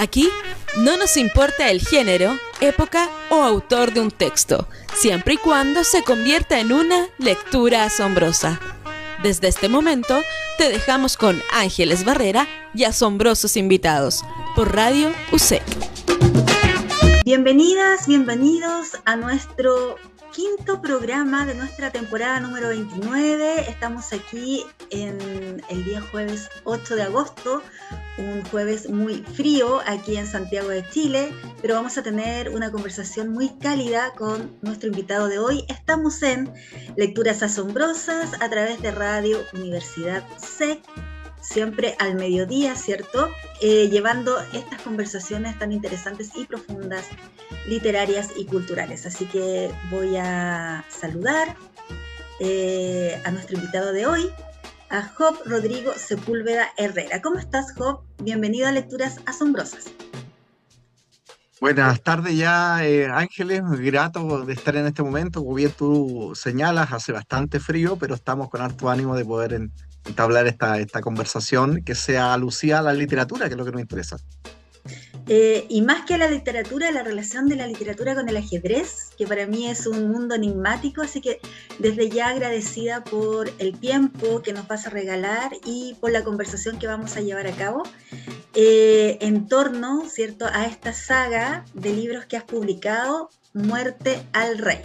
Aquí no nos importa el género, época o autor de un texto, siempre y cuando se convierta en una lectura asombrosa. Desde este momento, te dejamos con Ángeles Barrera y asombrosos invitados por Radio USEC. Bienvenidas, bienvenidos a nuestro quinto programa de nuestra temporada número 29. Estamos aquí en el día jueves 8 de agosto, un jueves muy frío aquí en Santiago de Chile, pero vamos a tener una conversación muy cálida con nuestro invitado de hoy. Estamos en Lecturas Asombrosas a través de Radio Universidad USEC, siempre al mediodía, ¿cierto? Llevando estas conversaciones tan interesantes y profundas, literarias y culturales. Así que voy a saludar a nuestro invitado de hoy, a Job Rodrigo Sepúlveda Herrera. ¿Cómo estás, Job? Bienvenido a Lecturas Asombrosas. Buenas tardes ya, Ángeles, muy grato de estar en este momento. Como bien tú señalas, hace bastante frío, pero estamos con harto ánimo de poder entablar esta conversación que sea alusiva a la literatura, que es lo que nos interesa. Y más que a la literatura, la relación de la literatura con el ajedrez, que para mí es un mundo enigmático, así que desde ya agradecida por el tiempo que nos vas a regalar y por la conversación que vamos a llevar a cabo en torno, ¿cierto?, a esta saga de libros que has publicado, Muerte al Rey.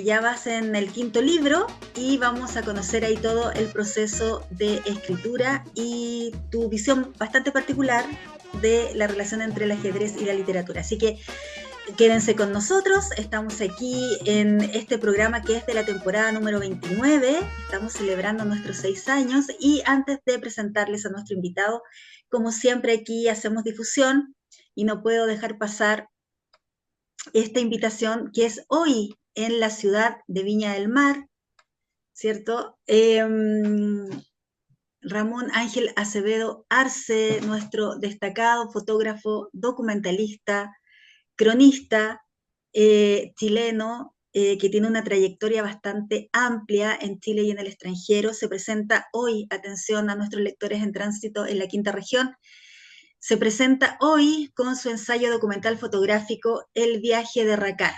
Ya vas en el quinto libro y vamos a conocer ahí todo el proceso de escritura y tu visión bastante particular de la relación entre el ajedrez y la literatura. Así que quédense con nosotros, estamos aquí en este programa que es de la temporada número 29, estamos celebrando nuestros 6 años y antes de presentarles a nuestro invitado, como siempre aquí hacemos difusión y no puedo dejar pasar esta invitación que es hoy en la ciudad de Viña del Mar, ¿cierto? Ramón Ángel Acevedo Arce, nuestro destacado fotógrafo, documentalista, cronista chileno, que tiene una trayectoria bastante amplia en Chile y en el extranjero, se presenta hoy, atención a nuestros lectores en tránsito en la quinta región, se presenta hoy con su ensayo documental fotográfico El viaje de Racar,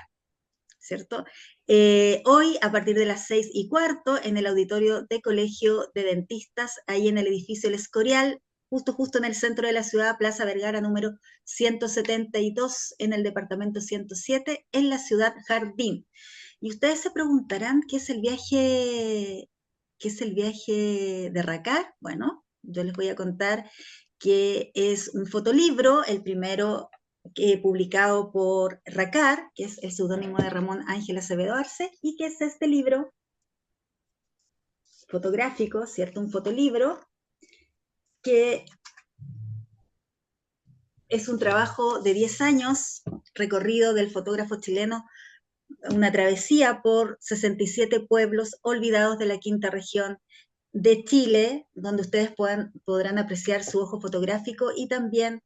¿cierto? Hoy, a partir de las 6:15, en el auditorio de Colegio de Dentistas, ahí en el edificio El Escorial, justo en el centro de la ciudad, Plaza Vergara número 172, en el departamento 107, en la ciudad Jardín. Y ustedes se preguntarán, ¿qué es el viaje de Racar? Bueno, yo les voy a contar que es un fotolibro, el primero publicado por Racar, que es el seudónimo de Ramón Ángel Acevedo Arce, y que es este libro fotográfico, ¿cierto? Un fotolibro que es un trabajo de 10 años, recorrido del fotógrafo chileno, una travesía por 67 pueblos olvidados de la quinta región de Chile, donde ustedes podrán apreciar su ojo fotográfico y también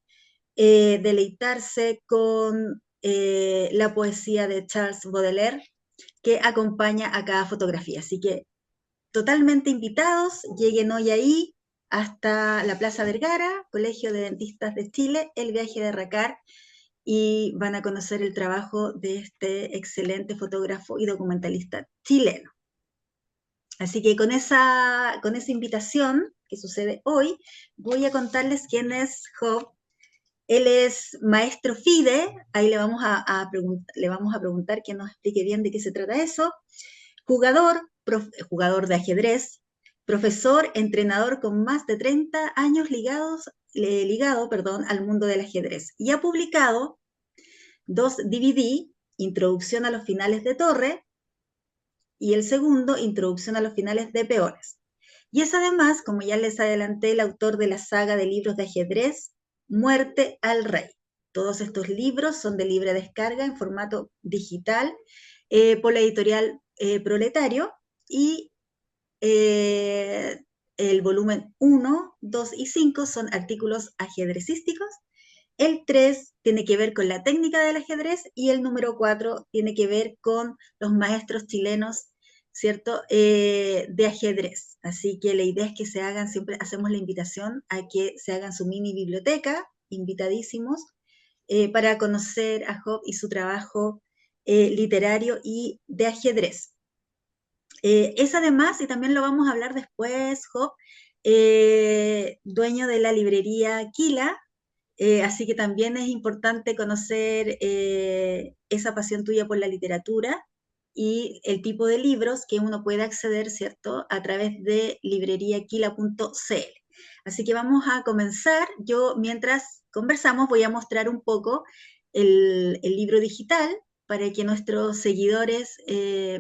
deleitarse con la poesía de Charles Baudelaire, que acompaña a cada fotografía. Así que totalmente invitados, lleguen hoy ahí hasta la Plaza Vergara, Colegio de Dentistas de Chile, el viaje de Racar, y van a conocer el trabajo de este excelente fotógrafo y documentalista chileno. Así que con esa invitación que sucede hoy, voy a contarles quién es Job. Él es maestro FIDE, ahí le vamos a preguntar que nos explique bien de qué se trata eso. Jugador de ajedrez, profesor, entrenador con más de 30 años ligado al mundo del ajedrez. Y ha publicado 2 DVD, Introducción a los finales de torre, y el segundo, Introducción a los finales de peones. Y es además, como ya les adelanté, el autor de la saga de libros de ajedrez, Muerte al Rey. Todos estos libros son de libre descarga en formato digital por la editorial Proletario, y el volumen 1, 2 y 5 son artículos ajedrecísticos, el 3 tiene que ver con la técnica del ajedrez y el número 4 tiene que ver con los maestros chilenos, ¿cierto?, de ajedrez. Así que la idea es que se hagan, siempre hacemos la invitación a que se hagan su mini biblioteca invitadísimos para conocer a Job y su trabajo literario y de ajedrez. Es además, y también lo vamos a hablar después, Job, dueño de la librería Quila, así que también es importante conocer esa pasión tuya por la literatura y el tipo de libros que uno puede acceder, ¿cierto?, a través de libreriaquila.cl. Así que vamos a comenzar. Yo, mientras conversamos, voy a mostrar un poco el libro digital para que nuestros seguidores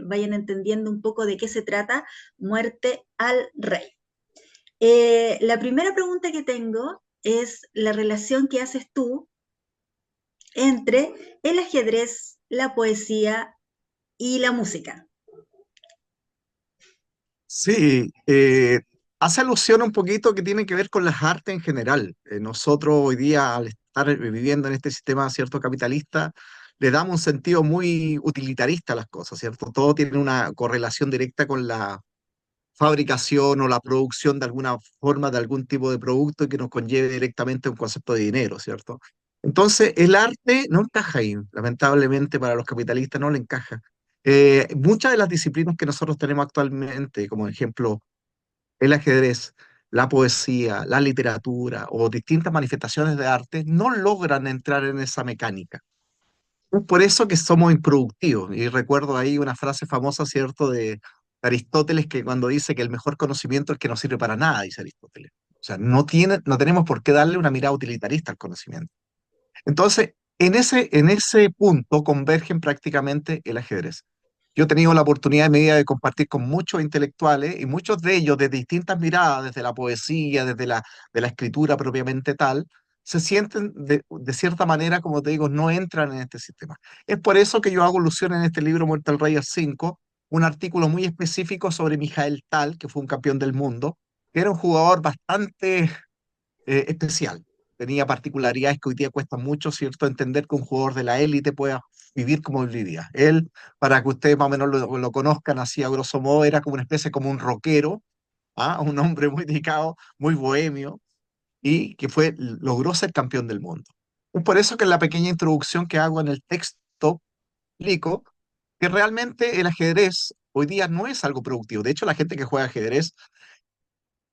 vayan entendiendo un poco de qué se trata Muerte al Rey. La primera pregunta que tengo es la relación que haces tú entre el ajedrez, la poesía y la música. Sí, hace alusión un poquito que tiene que ver con las artes en general. Nosotros hoy día, al estar viviendo en este sistema, cierto, capitalista, le damos un sentido muy utilitarista a las cosas, ¿cierto? Todo tiene una correlación directa con la fabricación o la producción de alguna forma de algún tipo de producto que nos conlleve directamente a un concepto de dinero, ¿cierto? Entonces, el arte no encaja ahí, lamentablemente para los capitalistas no le encaja. Muchas de las disciplinas que nosotros tenemos actualmente, como ejemplo el ajedrez, la poesía, la literatura o distintas manifestaciones de arte, no logran entrar en esa mecánica. Es por eso que somos improductivos. Y recuerdo ahí una frase famosa, ¿cierto?, de Aristóteles, que cuando dice que el mejor conocimiento es el que no sirve para nada, dice Aristóteles. O sea, no tenemos por qué darle una mirada utilitarista al conocimiento. Entonces, en ese punto convergen prácticamente el ajedrez. Yo he tenido la oportunidad en mi vida de compartir con muchos intelectuales y muchos de ellos de distintas miradas, desde la poesía, de la escritura propiamente tal, se sienten de cierta manera, como te digo, no entran en este sistema. Es por eso que yo hago alusión en este libro Muerte al Rey al 5, un artículo muy específico sobre Mijael Tal, que fue un campeón del mundo, que era un jugador bastante especial. Tenía particularidades que hoy día cuesta mucho, ¿cierto?, entender que un jugador de la élite pueda vivir como él vivía. Él, para que ustedes más o menos lo conozcan así a grosso modo, era como una especie como un rockero, ¿ah? Un hombre muy dedicado, muy bohemio, y que logró ser campeón del mundo. Es por eso que en la pequeña introducción que hago en el texto, explico que realmente el ajedrez hoy día no es algo productivo. De hecho, la gente que juega ajedrez,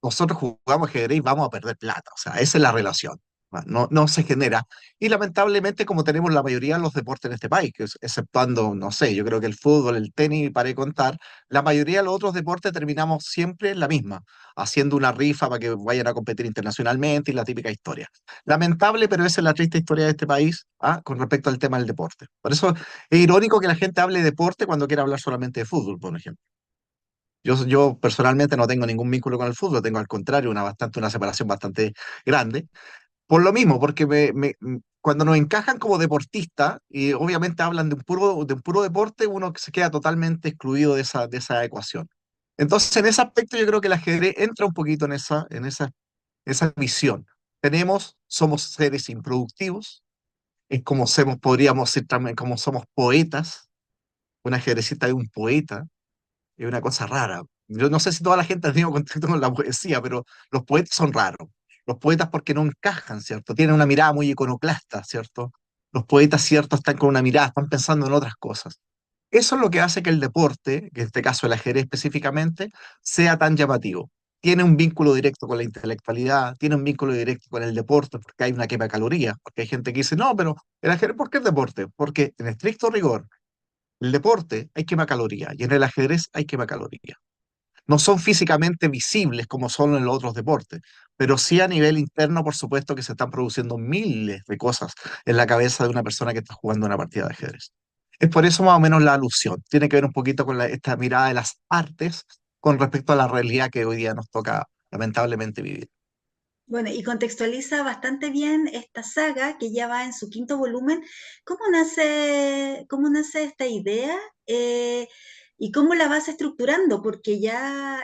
nosotros jugamos ajedrez y vamos a perder plata. O sea, esa es la relación. No se genera. Y lamentablemente, como tenemos la mayoría de los deportes en este país, exceptuando, no sé, yo creo que el fútbol, el tenis, para de contar, la mayoría de los otros deportes terminamos siempre en la misma, haciendo una rifa para que vayan a competir internacionalmente y la típica historia. Lamentable, pero esa es la triste historia de este país, ¿ah?, con respecto al tema del deporte. Por eso es irónico que la gente hable de deporte cuando quiere hablar solamente de fútbol, por ejemplo. Yo personalmente no tengo ningún vínculo con el fútbol, tengo al contrario una separación bastante grande. Por lo mismo, porque cuando nos encajan como deportistas y obviamente hablan de un puro deporte, uno se queda totalmente excluido de esa ecuación. Entonces, en ese aspecto yo creo que el ajedrez entra un poquito en esa visión. Somos seres improductivos, es como podríamos decir también como somos poetas, un ajedrecista es un poeta, es una cosa rara. Yo no sé si toda la gente ha tenido contacto con la poesía, pero los poetas son raros. Los poetas porque no encajan, ¿cierto? Tienen una mirada muy iconoclasta, ¿cierto? Los poetas, ¿cierto?, están con una mirada, están pensando en otras cosas. Eso es lo que hace que el deporte, que en este caso el ajedrez específicamente, sea tan llamativo. Tiene un vínculo directo con la intelectualidad, tiene un vínculo directo con el deporte, porque hay una quema de calorías, porque hay gente que dice, no, pero el ajedrez, ¿por qué es deporte? Porque en estricto rigor, el deporte hay quema calorías y en el ajedrez hay quema calorías. No son físicamente visibles como son en los otros deportes, pero sí a nivel interno, por supuesto, que se están produciendo miles de cosas en la cabeza de una persona que está jugando una partida de ajedrez. Es por eso más o menos la alusión. Tiene que ver un poquito con esta mirada de las artes con respecto a la realidad que hoy día nos toca lamentablemente vivir. Bueno, y contextualiza bastante bien esta saga que ya va en su quinto volumen. Cómo nace esta idea y cómo la vas estructurando? Porque ya,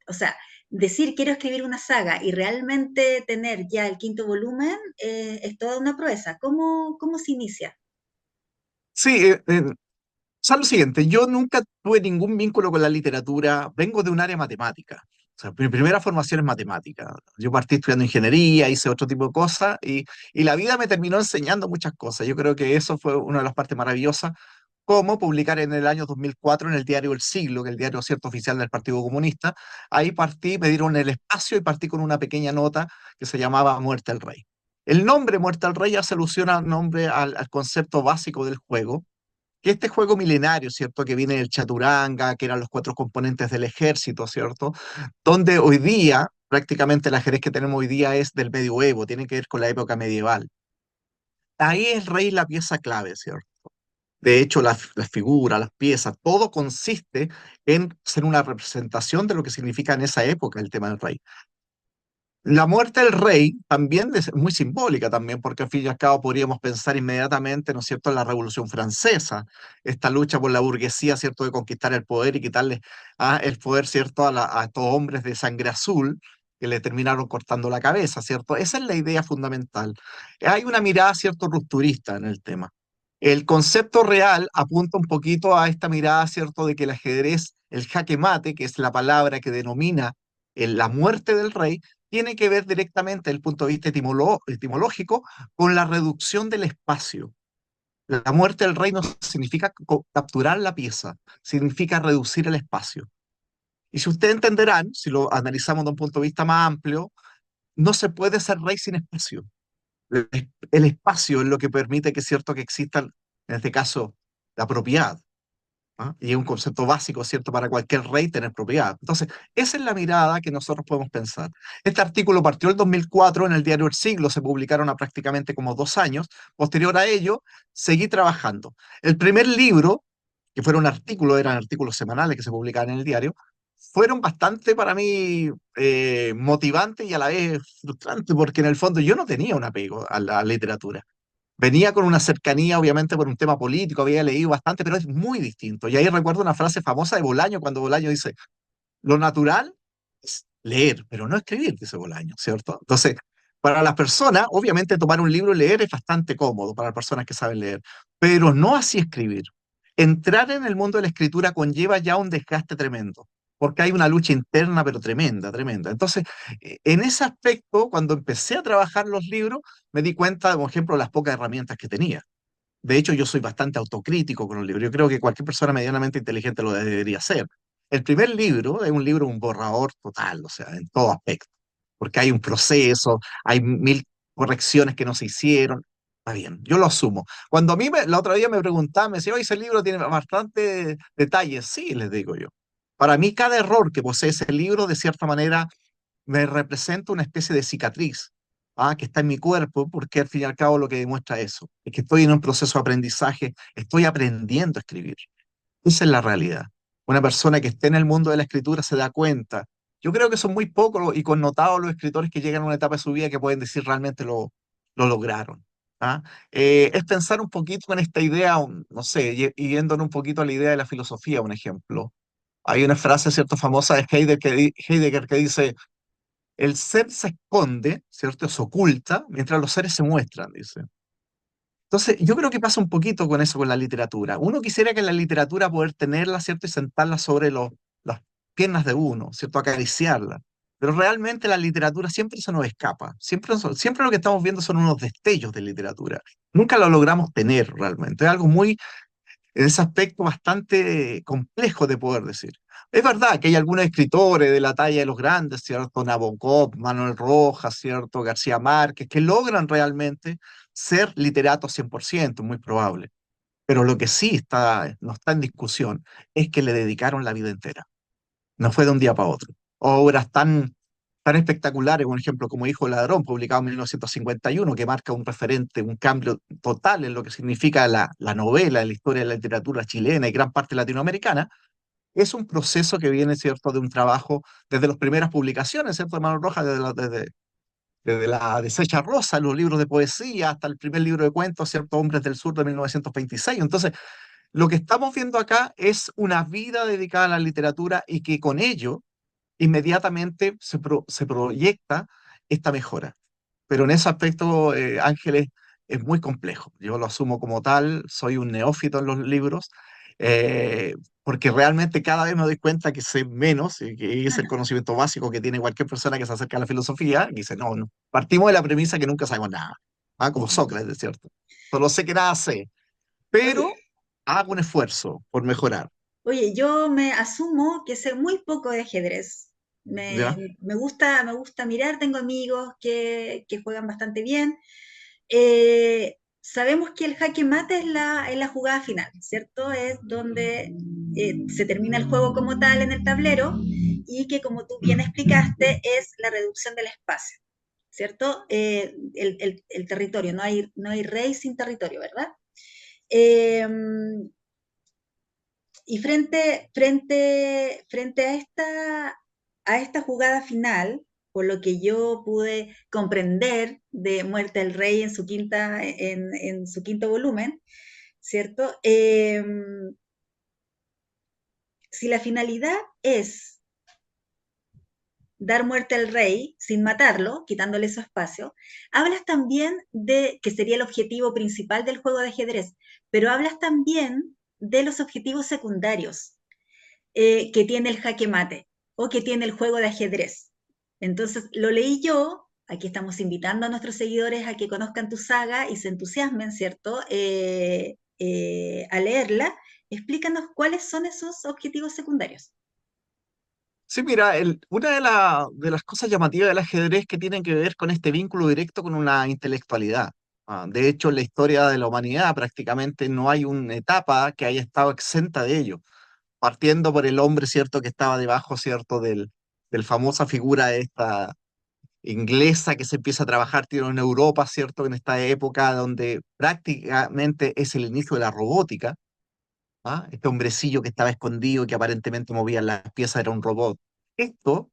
o sea, decir quiero escribir una saga y realmente tener ya el quinto volumen es toda una proeza. ¿Cómo se inicia? Sí, o sea, lo siguiente, yo nunca tuve ningún vínculo con la literatura, vengo de un área matemática. O sea, mi primera formación es matemática. Yo partí estudiando ingeniería, hice otro tipo de cosas y la vida me terminó enseñando muchas cosas. Yo creo que eso fue una de las partes maravillosas, como publicar en el año 2004 en el diario El Siglo, que es el diario cierto oficial del Partido Comunista. Ahí partí, me dieron el espacio y partí con una pequeña nota que se llamaba Muerte al Rey. El nombre Muerte al Rey hace alusión al nombre, al concepto básico del juego, que este juego milenario, ¿cierto? Que viene del chaturanga, que eran los cuatro componentes del ejército, ¿cierto? Donde hoy día, prácticamente el ajedrez que tenemos hoy día es del medioevo, tiene que ver con la época medieval. Ahí el rey es la pieza clave, ¿cierto? De hecho, las figuras, las piezas, todo consiste en ser una representación de lo que significa en esa época el tema del rey. La muerte del rey también es muy simbólica también, porque al fin y al cabo podríamos pensar inmediatamente, ¿no es cierto?, en la Revolución Francesa, esta lucha por la burguesía, ¿cierto?, de conquistar el poder y quitarle el poder, ¿cierto?, a estos hombres de sangre azul que le terminaron cortando la cabeza, ¿cierto? Esa es la idea fundamental. Hay una mirada, ¿cierto?, rupturista en el tema. El concepto real apunta un poquito a esta mirada, ¿cierto?, de que el ajedrez, el jaque mate, que es la palabra que denomina la muerte del rey, tiene que ver directamente desde el punto de vista etimológico con la reducción del espacio. La muerte del rey no significa capturar la pieza, significa reducir el espacio. Y si ustedes entenderán, si lo analizamos de un punto de vista más amplio, no se puede ser rey sin espacio. El espacio es lo que permite que es cierto que existan, en este caso, la propiedad. ¿Ah? Y es un concepto básico, ¿cierto?, para cualquier rey tener propiedad. Entonces, esa es la mirada que nosotros podemos pensar. Este artículo partió el 2004 en el diario El Siglo, se publicaron a prácticamente como 2 años. Posterior a ello, seguí trabajando. El primer libro, que fueron artículos, eran artículos semanales que se publicaban en el diario, fueron bastante para mí motivantes y a la vez frustrantes, porque en el fondo yo no tenía un apego a la literatura. Venía con una cercanía, obviamente, por un tema político, había leído bastante, pero es muy distinto. Y ahí recuerdo una frase famosa de Bolaño, cuando Bolaño dice, lo natural es leer, pero no escribir, dice Bolaño, ¿cierto? Entonces, para las personas, obviamente tomar un libro y leer es bastante cómodo para las personas que saben leer, pero no así escribir. Entrar en el mundo de la escritura conlleva ya un desgaste tremendo, porque hay una lucha interna, pero tremenda, tremenda. Entonces, en ese aspecto, cuando empecé a trabajar los libros, me di cuenta, por ejemplo, las pocas herramientas que tenía. De hecho, yo soy bastante autocrítico con los libros. Yo creo que cualquier persona medianamente inteligente lo debería hacer. El primer libro es un libro, un borrador total, o sea, en todo aspecto, porque hay un proceso, hay mil correcciones que no se hicieron. Está bien, yo lo asumo. Cuando a mí la otra día me preguntaban, me decía, oye, ese libro tiene bastante detalles. Sí, les digo yo. Para mí, cada error que posee ese libro, de cierta manera, me representa una especie de cicatriz, que está en mi cuerpo, porque al fin y al cabo lo que demuestra eso, es que estoy en un proceso de aprendizaje, estoy aprendiendo a escribir. Esa es la realidad. Una persona que esté en el mundo de la escritura se da cuenta. Yo creo que son muy pocos y connotados los escritores que llegan a una etapa de su vida que pueden decir realmente lo lograron. ¿Ah? Es pensar un poquito con esta idea, no sé, yéndonos un poquito a la idea de la filosofía, un ejemplo. Hay una frase, ¿cierto?, famosa de Heidegger que dice, el ser se esconde, ¿cierto? Se oculta, mientras los seres se muestran, dice. Entonces, yo creo que pasa un poquito con eso, con la literatura. Uno quisiera que la literatura poder tenerla, ¿cierto? Y sentarla sobre las piernas de uno, ¿cierto? Acariciarla. Pero realmente la literatura siempre se nos escapa. Siempre lo que estamos viendo son unos destellos de literatura. Nunca lo logramos tener realmente. Es algo muy en ese aspecto bastante complejo de poder decir. Es verdad que hay algunos escritores de la talla de los grandes, ¿cierto? Nabokov, Manuel Rojas, ¿cierto? García Márquez, que logran realmente ser literatos 100%, muy probable. Pero lo que sí no está en discusión es que le dedicaron la vida entera. No fue de un día para otro. Obras tan espectaculares, por ejemplo, como Hijo del Ladrón, publicado en 1951, que marca un referente, un cambio total en lo que significa la novela, la historia de la literatura chilena y gran parte latinoamericana, es un proceso que viene, ¿cierto?, de un trabajo desde las primeras publicaciones, ¿cierto?, de Manuel Rojas, desde la Desecha Rosa, los libros de poesía, hasta el primer libro de cuentos, ¿cierto?, Hombres del Sur de 1926. Entonces, lo que estamos viendo acá es una vida dedicada a la literatura y que con ello inmediatamente se proyecta esta mejora. Pero en ese aspecto, Ángeles, es muy complejo. Yo lo asumo como tal, soy un neófito en los libros. porque realmente cada vez me doy cuenta que sé menos, y que es el conocimiento básico que tiene cualquier persona que se acerca a la filosofía, y dice, no, no, partimos de la premisa que nunca sabemos nada, como Sócrates, ¿cierto? Solo sé que nada sé, Oye, pero hago un esfuerzo por mejorar, oye, yo me asumo que sé muy poco de ajedrez. ¿ya? Me gusta mirar, tengo amigos que juegan bastante bien. Sabemos que el jaque mate es la jugada final, ¿cierto? Es donde se termina el juego como tal en el tablero y que, como tú bien explicaste, es la reducción del espacio, ¿cierto? El territorio, no hay rey sin territorio, ¿verdad? Eh, y frente a esta jugada final, por lo que yo pude comprender de Muerte del Rey en su quinto volumen, ¿cierto? Si la finalidad es dar muerte al rey sin matarlo, quitándole su espacio, hablas también de que sería el objetivo principal del juego de ajedrez, pero hablas también de los objetivos secundarios, que tiene el jaque mate o que tiene el juego de ajedrez. Entonces lo leí yo, aquí estamos invitando a nuestros seguidores a que conozcan tu saga y se entusiasmen, ¿cierto? A leerla. Explícanos cuáles son esos objetivos secundarios. Sí, mira, una de las cosas llamativas del ajedrez que tienen que ver con este vínculo directo con una intelectualidad. De hecho, en la historia de la humanidad prácticamente no hay una etapa que haya estado exenta de ello, partiendo por el hombre, ¿cierto?, que estaba debajo, ¿cierto?, del famosa figura esta inglesa que se empieza a trabajar, tío, en Europa, ¿cierto?, en esta época donde prácticamente es el inicio de la robótica. Este hombrecillo que estaba escondido, que aparentemente movía las piezas, era un robot. Esto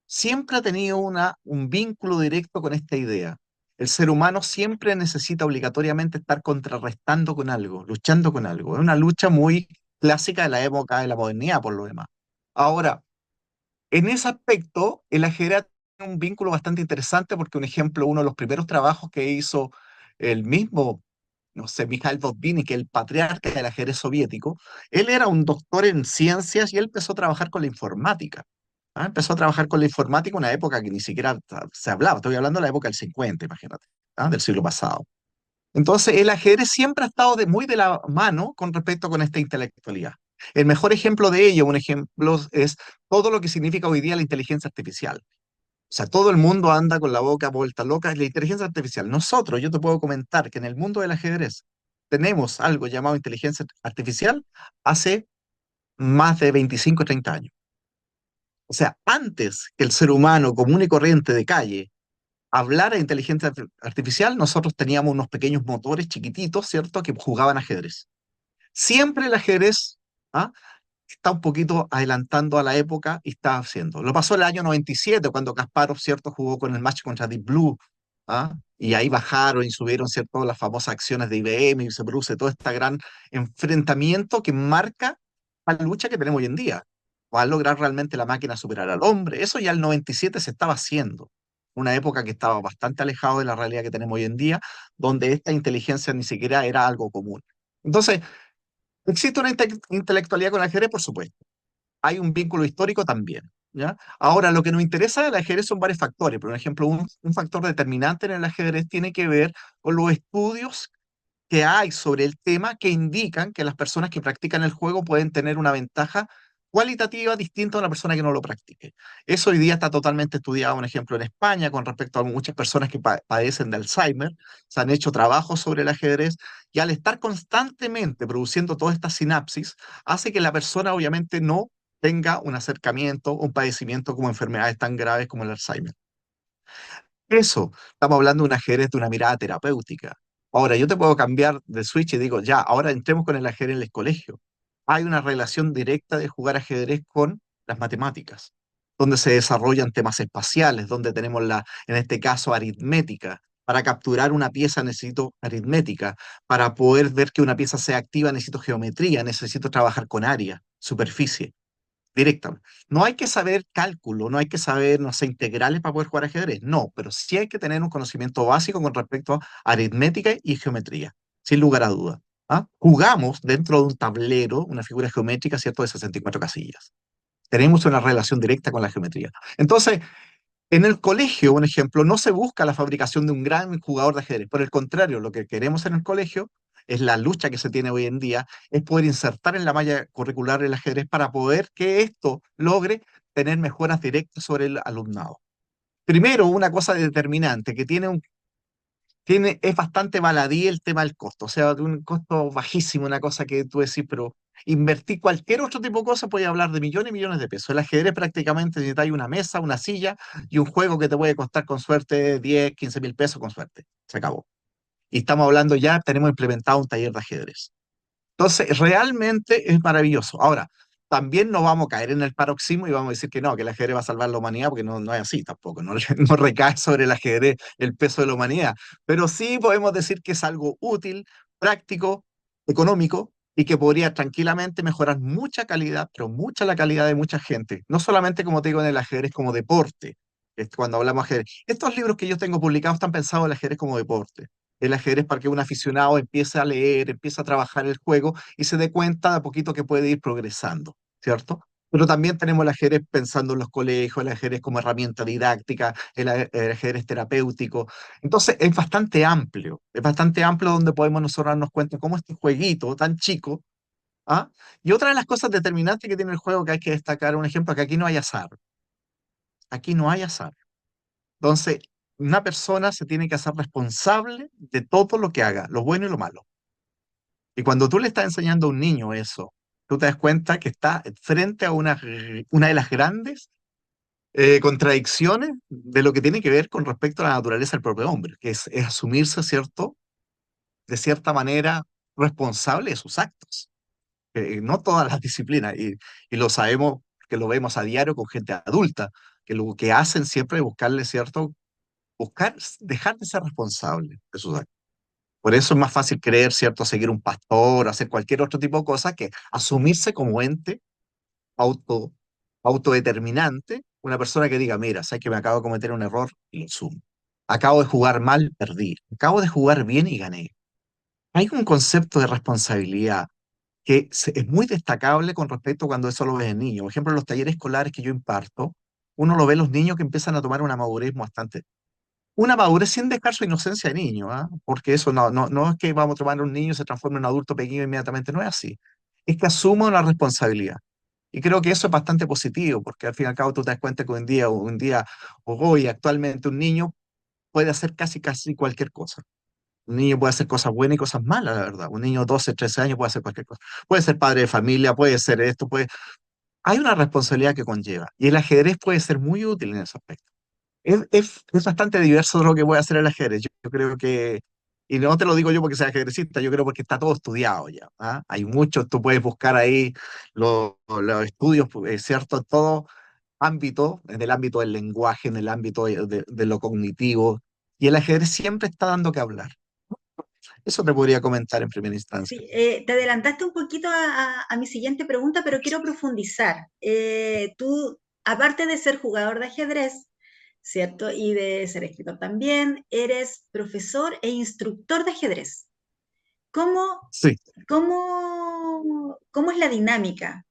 siempre ha tenido un vínculo directo con esta idea. El ser humano siempre necesita obligatoriamente estar contrarrestando con algo, luchando con algo. Es una lucha muy clásica de la época de la modernidad, por lo demás. Ahora, en ese aspecto, el ajedrez tiene un vínculo bastante interesante porque, un ejemplo, uno de los primeros trabajos que hizo el mismo, no sé, Mikhail Botvini, que es el patriarca del ajedrez soviético, él era un doctor en ciencias y él empezó a trabajar con la informática. Empezó a trabajar con la informática en una época que ni siquiera se hablaba, estoy hablando de la época del 50, imagínate, del siglo pasado. Entonces, el ajedrez siempre ha estado muy de la mano con respecto con esta intelectualidad. El mejor ejemplo de ello, un ejemplo, es todo lo que significa hoy día la inteligencia artificial. O sea, todo el mundo anda con la boca vuelta loca, es la inteligencia artificial. Nosotros, yo te puedo comentar que en el mundo del ajedrez tenemos algo llamado inteligencia artificial hace más de 25 o 30 años. O sea, antes que el ser humano común y corriente de calle hablara de inteligencia artificial, nosotros teníamos unos pequeños motores chiquititos, ¿cierto?, que jugaban ajedrez. Siempre el ajedrez, ¿ah?, está un poquito adelantando a la época y está haciendo. Lo pasó el año 97 cuando Kasparov, ¿cierto?, jugó con el match contra Deep Blue, y ahí bajaron y subieron, ¿cierto?, las famosas acciones de IBM y se produce todo este gran enfrentamiento que marca la lucha que tenemos hoy en día. Va a lograr realmente la máquina superar al hombre. Eso ya el 97 se estaba haciendo. Una época que estaba bastante alejado de la realidad que tenemos hoy en día, donde esta inteligencia ni siquiera era algo común. Entonces, ¿existe una intelectualidad con el ajedrez? Por supuesto. Hay un vínculo histórico también, ¿ya? Ahora, lo que nos interesa del ajedrez son varios factores. Por ejemplo, un factor determinante en el ajedrez tiene que ver con los estudios que hay sobre el tema que indican que las personas que practican el juego pueden tener una ventaja cualitativa distinta a una persona que no lo practique. Eso hoy día está totalmente estudiado, por ejemplo, en España, con respecto a muchas personas que padecen de Alzheimer. Se han hecho trabajos sobre el ajedrez y al estar constantemente produciendo todas estas sinapsis, hace que la persona obviamente no tenga un acercamiento, un padecimiento como enfermedades tan graves como el Alzheimer. Eso, estamos hablando de un ajedrez de una mirada terapéutica. Ahora, yo te puedo cambiar de switch y digo, ya, ahora entremos con el ajedrez en el colegio. Hay una relación directa de jugar ajedrez con las matemáticas, donde se desarrollan temas espaciales, donde tenemos en este caso, aritmética. Para capturar una pieza necesito aritmética. Para poder ver que una pieza sea activa necesito geometría, necesito trabajar con área, superficie directamente. No hay que saber cálculo, no hay que saber, no sé, integrales para poder jugar ajedrez, no, pero sí hay que tener un conocimiento básico con respecto a aritmética y geometría, sin lugar a duda. ¿Ah? Jugamos dentro de un tablero, una figura geométrica, ¿cierto?, de 64 casillas. Tenemos una relación directa con la geometría. Entonces, en el colegio, un ejemplo, no se busca la fabricación de un gran jugador de ajedrez. Por el contrario, lo que queremos en el colegio es la lucha que se tiene hoy en día, es poder insertar en la malla curricular el ajedrez para poder que esto logre tener mejoras directas sobre el alumnado. Primero, una cosa determinante que es bastante baladí el tema del costo, o sea, de un costo bajísimo, una cosa que tú decís, pero invertir cualquier otro tipo de cosa puede hablar de millones y millones de pesos. El ajedrez prácticamente necesitas una mesa, una silla y un juego que te puede costar con suerte 10, 15 mil pesos con suerte. Se acabó. Y estamos hablando ya, tenemos implementado un taller de ajedrez. Entonces, realmente es maravilloso. Ahora, también no vamos a caer en el paroxismo y vamos a decir que no, que el ajedrez va a salvar la humanidad, porque no, no es así tampoco, no, no recae sobre el ajedrez el peso de la humanidad, pero sí podemos decir que es algo útil, práctico, económico y que podría tranquilamente mejorar mucha calidad, pero mucha la calidad de mucha gente, no solamente como te digo en el ajedrez como deporte, es cuando hablamos de ajedrez. Estos libros que yo tengo publicados están pensados en el ajedrez como deporte, el ajedrez para que un aficionado empiece a leer, empiece a trabajar el juego y se dé cuenta de a poquito que puede ir progresando, ¿cierto? Pero también tenemos el ajedrez pensando en los colegios, el ajedrez como herramienta didáctica, el ajedrez terapéutico. Entonces es bastante amplio donde podemos nosotros darnos cuenta cómo este jueguito tan chico, ¿ah? Y otra de las cosas determinantes que tiene el juego que hay que destacar, un ejemplo, que aquí no hay azar. Aquí no hay azar. Entonces, una persona se tiene que hacer responsable de todo lo que haga, lo bueno y lo malo. Y cuando tú le estás enseñando a un niño eso, tú te das cuenta que está frente a una de las grandes contradicciones de lo que tiene que ver con respecto a la naturaleza del propio hombre, que es asumirse, ¿cierto?, de cierta manera responsable de sus actos. No todas las disciplinas, y lo sabemos, que lo vemos a diario con gente adulta, que lo que hacen siempre es buscarle, ¿cierto?, dejar de ser responsable de sus actos. Por eso es más fácil creer, ¿cierto?, seguir un pastor, hacer cualquier otro tipo de cosa que asumirse como ente auto, autodeterminante, una persona que diga, mira, sabes que me acabo de cometer un error y lo asumo. Acabo de jugar mal, perdí. Acabo de jugar bien y gané. Hay un concepto de responsabilidad que es muy destacable con respecto a cuando eso lo ves en niños. Por ejemplo, en los talleres escolares que yo imparto, uno lo ve en los niños que empiezan a tomar una madurez bastante, una madurez sin dejar su inocencia de niño, ¿ah? Porque eso no es que vamos a tomar a un niño y se transforme en un adulto pequeño inmediatamente, no es así. Es que asuma una responsabilidad. Y creo que eso es bastante positivo, porque al fin y al cabo tú te das cuenta que o hoy, actualmente, un niño puede hacer casi cualquier cosa. Un niño puede hacer cosas buenas y cosas malas, la verdad. Un niño de 12, 13 años puede hacer cualquier cosa. Puede ser padre de familia, puede ser esto, puede... Hay una responsabilidad que conlleva, y el ajedrez puede ser muy útil en ese aspecto. Es bastante diverso lo que puede hacer el ajedrez. Yo creo que, y no te lo digo yo porque sea ajedrecista, yo creo porque está todo estudiado ya. ¿Ah? Hay muchos, tú puedes buscar ahí los estudios, ¿cierto? En todo ámbito, en el ámbito del lenguaje, en el ámbito de lo cognitivo, y el ajedrez siempre está dando que hablar. Eso te podría comentar en primera instancia. Sí, te adelantaste un poquito a mi siguiente pregunta, pero quiero profundizar. Tú, aparte de ser jugador de ajedrez, ¿cierto? Y de ser escritor también, eres profesor e instructor de ajedrez. ¿Cómo, Sí. cómo es la dinámica?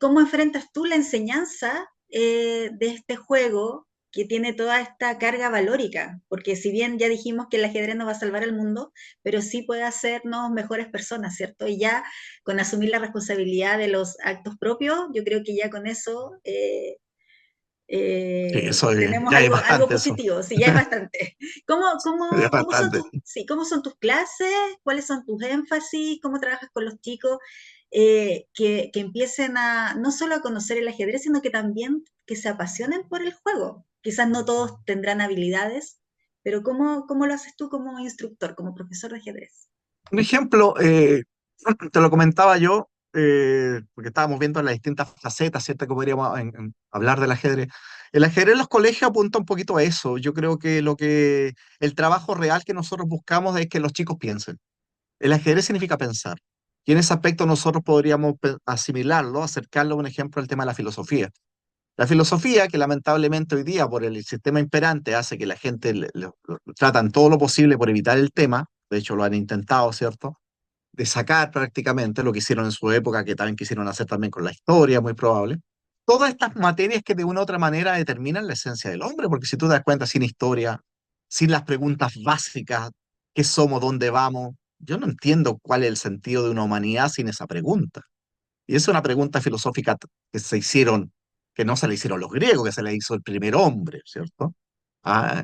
¿Cómo enfrentas tú la enseñanza de este juego que tiene toda esta carga valórica? Porque si bien ya dijimos que el ajedrez no va a salvar el mundo, pero sí puede hacernos mejores personas, ¿cierto? Y ya con asumir la responsabilidad de los actos propios, yo creo que ya con eso Sí, eso tenemos ya es algo bastante eso. positivo, sí, ya es bastante. Ya es Cómo son bastante. cómo son tus clases? ¿Cuáles son tus énfasis? ¿Cómo trabajas con los chicos que empiecen a no solo a conocer el ajedrez, sino que también que se apasionen por el juego? Quizás no todos tendrán habilidades, pero cómo lo haces tú como instructor, como profesor de ajedrez? Un ejemplo, te lo comentaba yo, porque estábamos viendo las distintas facetas, ¿cierto? Que podríamos hablar del ajedrez. El ajedrez en los colegios apunta un poquito a eso. Yo creo que el trabajo real que nosotros buscamos es que los chicos piensen. El ajedrez significa pensar. Y en ese aspecto nosotros podríamos asimilarlo, acercarlo, un ejemplo, al tema de la filosofía. La filosofía, que lamentablemente hoy día por el sistema imperante hace que la gente tratan todo lo posible por evitar el tema, de hecho lo han intentado, ¿cierto? De sacar prácticamente lo que hicieron en su época, que también quisieron hacer también con la historia, muy probable. Todas estas materias que de una u otra manera determinan la esencia del hombre, porque si tú te das cuenta, sin historia, sin las preguntas básicas, ¿qué somos, dónde vamos? Yo no entiendo cuál es el sentido de una humanidad sin esa pregunta. Y es una pregunta filosófica que se hicieron, que no se le hicieron los griegos, que se le hizo el primer hombre, ¿cierto?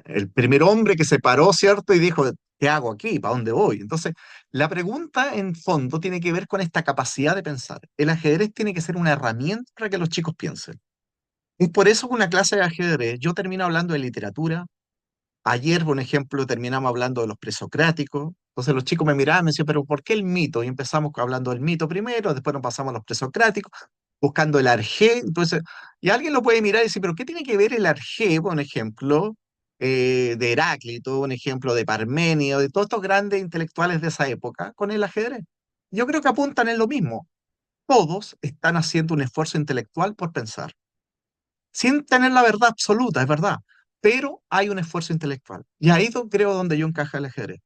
El primer hombre que se paró, ¿cierto? Y dijo, ¿qué hago aquí? ¿Para dónde voy? Entonces, la pregunta en fondo tiene que ver con esta capacidad de pensar. El ajedrez tiene que ser una herramienta para que los chicos piensen. Es por eso que una clase de ajedrez, yo termino hablando de literatura. Ayer, por ejemplo, terminamos hablando de los presocráticos. Entonces los chicos me miraban y me decían, pero ¿por qué el mito? Y empezamos hablando del mito primero, después nos pasamos a los presocráticos, buscando el arjé. Entonces, y alguien lo puede mirar y decir, pero ¿qué tiene que ver el arjé, por ejemplo, de Heráclito, un ejemplo de Parmenio, de todos estos grandes intelectuales de esa época, con el ajedrez? Yo creo que apuntan en lo mismo. Todos están haciendo un esfuerzo intelectual por pensar sin tener la verdad absoluta, es verdad, pero hay un esfuerzo intelectual. Y ahí creo donde yo encaja el ajedrez.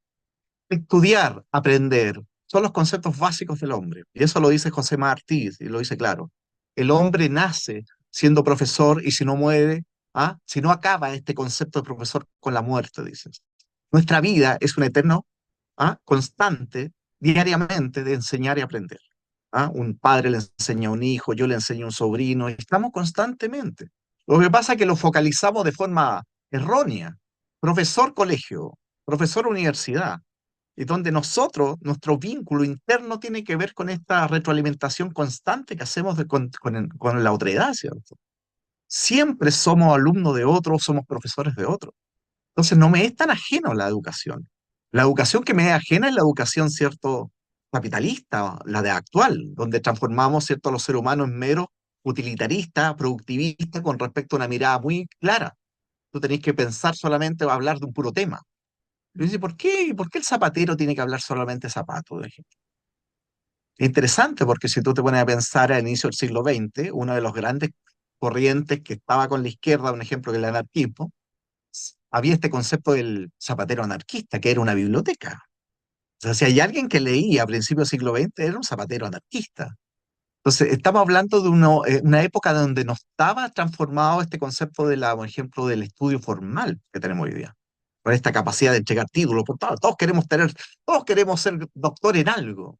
Estudiar, aprender, son los conceptos básicos del hombre. Y eso lo dice José Martí, y lo dice claro. El hombre nace siendo profesor y si no muere, si no acaba este concepto de profesor con la muerte, dices. Nuestra vida es un eterno, constante, diariamente, de enseñar y aprender. Un padre le enseña a un hijo, yo le enseño a un sobrino, y estamos constantemente. Lo que pasa es que lo focalizamos de forma errónea. Profesor colegio, profesor universidad, y donde nosotros, nuestro vínculo interno tiene que ver con esta retroalimentación constante que hacemos con la otredad, ¿cierto? Siempre somos alumnos de otros, somos profesores de otros. Entonces no me es tan ajeno la educación. La educación que me es ajena es la educación, ¿cierto?, capitalista, la de actual, donde transformamos, ¿cierto?, a los seres humanos en meros utilitaristas, productivistas, con respecto a una mirada muy clara. Tú tenés que pensar solamente o hablar de un puro tema. Y dice, ¿por qué? ¿Por qué el zapatero tiene que hablar solamente de zapatos, de ejemplo? Es interesante porque si tú te pones a pensar al inicio del siglo XX, uno de los grandes corrientes que estaba con la izquierda, un ejemplo que es el anarquismo, había este concepto del zapatero anarquista, que era una biblioteca. O sea, si hay alguien que leía a principios del siglo XX, era un zapatero anarquista. Entonces, estamos hablando de una época donde no estaba transformado este concepto de por ejemplo, del estudio formal que tenemos hoy día. Con esta capacidad de entregar títulos, por todos queremos ser doctor en algo.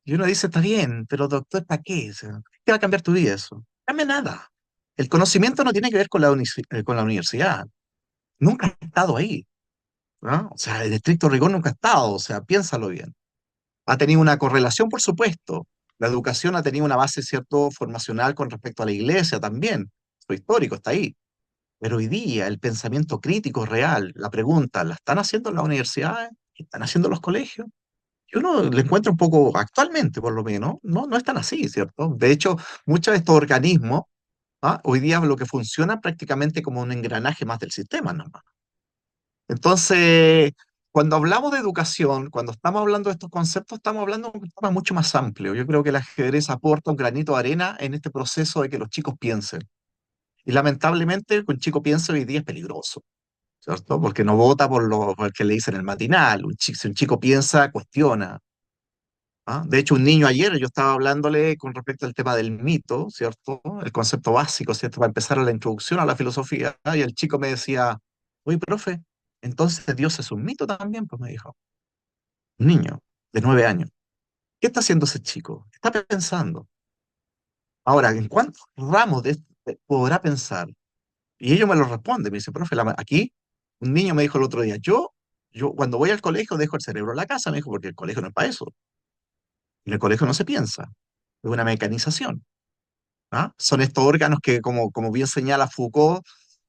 Y uno dice, está bien, pero doctor, ¿para qué? O sea, ¿qué va a cambiar tu vida eso? No cambia nada. El conocimiento no tiene que ver con la universidad. Nunca ha estado ahí, ¿no? O sea, el estricto rigor nunca ha estado, o sea, piénsalo bien. Ha tenido una correlación, por supuesto. La educación ha tenido una base, cierto, formacional con respecto a la iglesia también. Lo histórico está ahí. Pero hoy día el pensamiento crítico real, la pregunta, ¿la están haciendo las universidades? ¿La están haciendo los colegios? Yo no le encuentro un poco, actualmente por lo menos, no es tan así, ¿cierto? De hecho, muchos de estos organismos, hoy día lo que funciona prácticamente como un engranaje más del sistema, ¿no? Entonces, cuando hablamos de educación, cuando estamos hablando de estos conceptos, estamos hablando de un tema mucho más amplio. Yo creo que el ajedrez aporta un granito de arena en este proceso de que los chicos piensen. Y lamentablemente, que un chico piense hoy día es peligroso, ¿cierto? Porque no vota por el que le dicen el matinal. Si un chico piensa, cuestiona. De hecho, un niño ayer, yo estaba hablándole con respecto al tema del mito, ¿cierto? El concepto básico, ¿cierto? Para empezar a la introducción a la filosofía, y el chico me decía, oye, profe, entonces Dios es un mito también, pues me dijo. Un niño de 9 años. ¿Qué está haciendo ese chico? Está pensando. Ahora, ¿en cuántos ramos de podrá pensar? Y ellos me lo responden, me dice, profe, aquí un niño me dijo el otro día, yo cuando voy al colegio dejo el cerebro en la casa, me dijo, porque el colegio no es para eso. En el colegio no se piensa, es una mecanización. Son estos órganos que, como bien señala Foucault,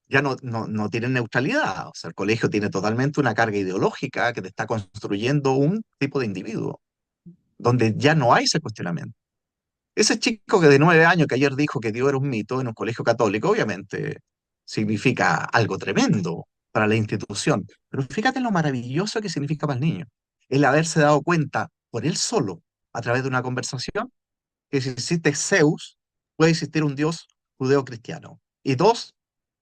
ya no tienen neutralidad. O sea, el colegio tiene totalmente una carga ideológica que te está construyendo un tipo de individuo, donde ya no hay ese cuestionamiento. Ese chico que de 9 años que ayer dijo que Dios era un mito en un colegio católico, obviamente significa algo tremendo para la institución. Pero fíjate lo maravilloso que significa para el niño. El haberse dado cuenta por él solo, a través de una conversación, que si existe Zeus, puede existir un dios judeo-cristiano. Y dos,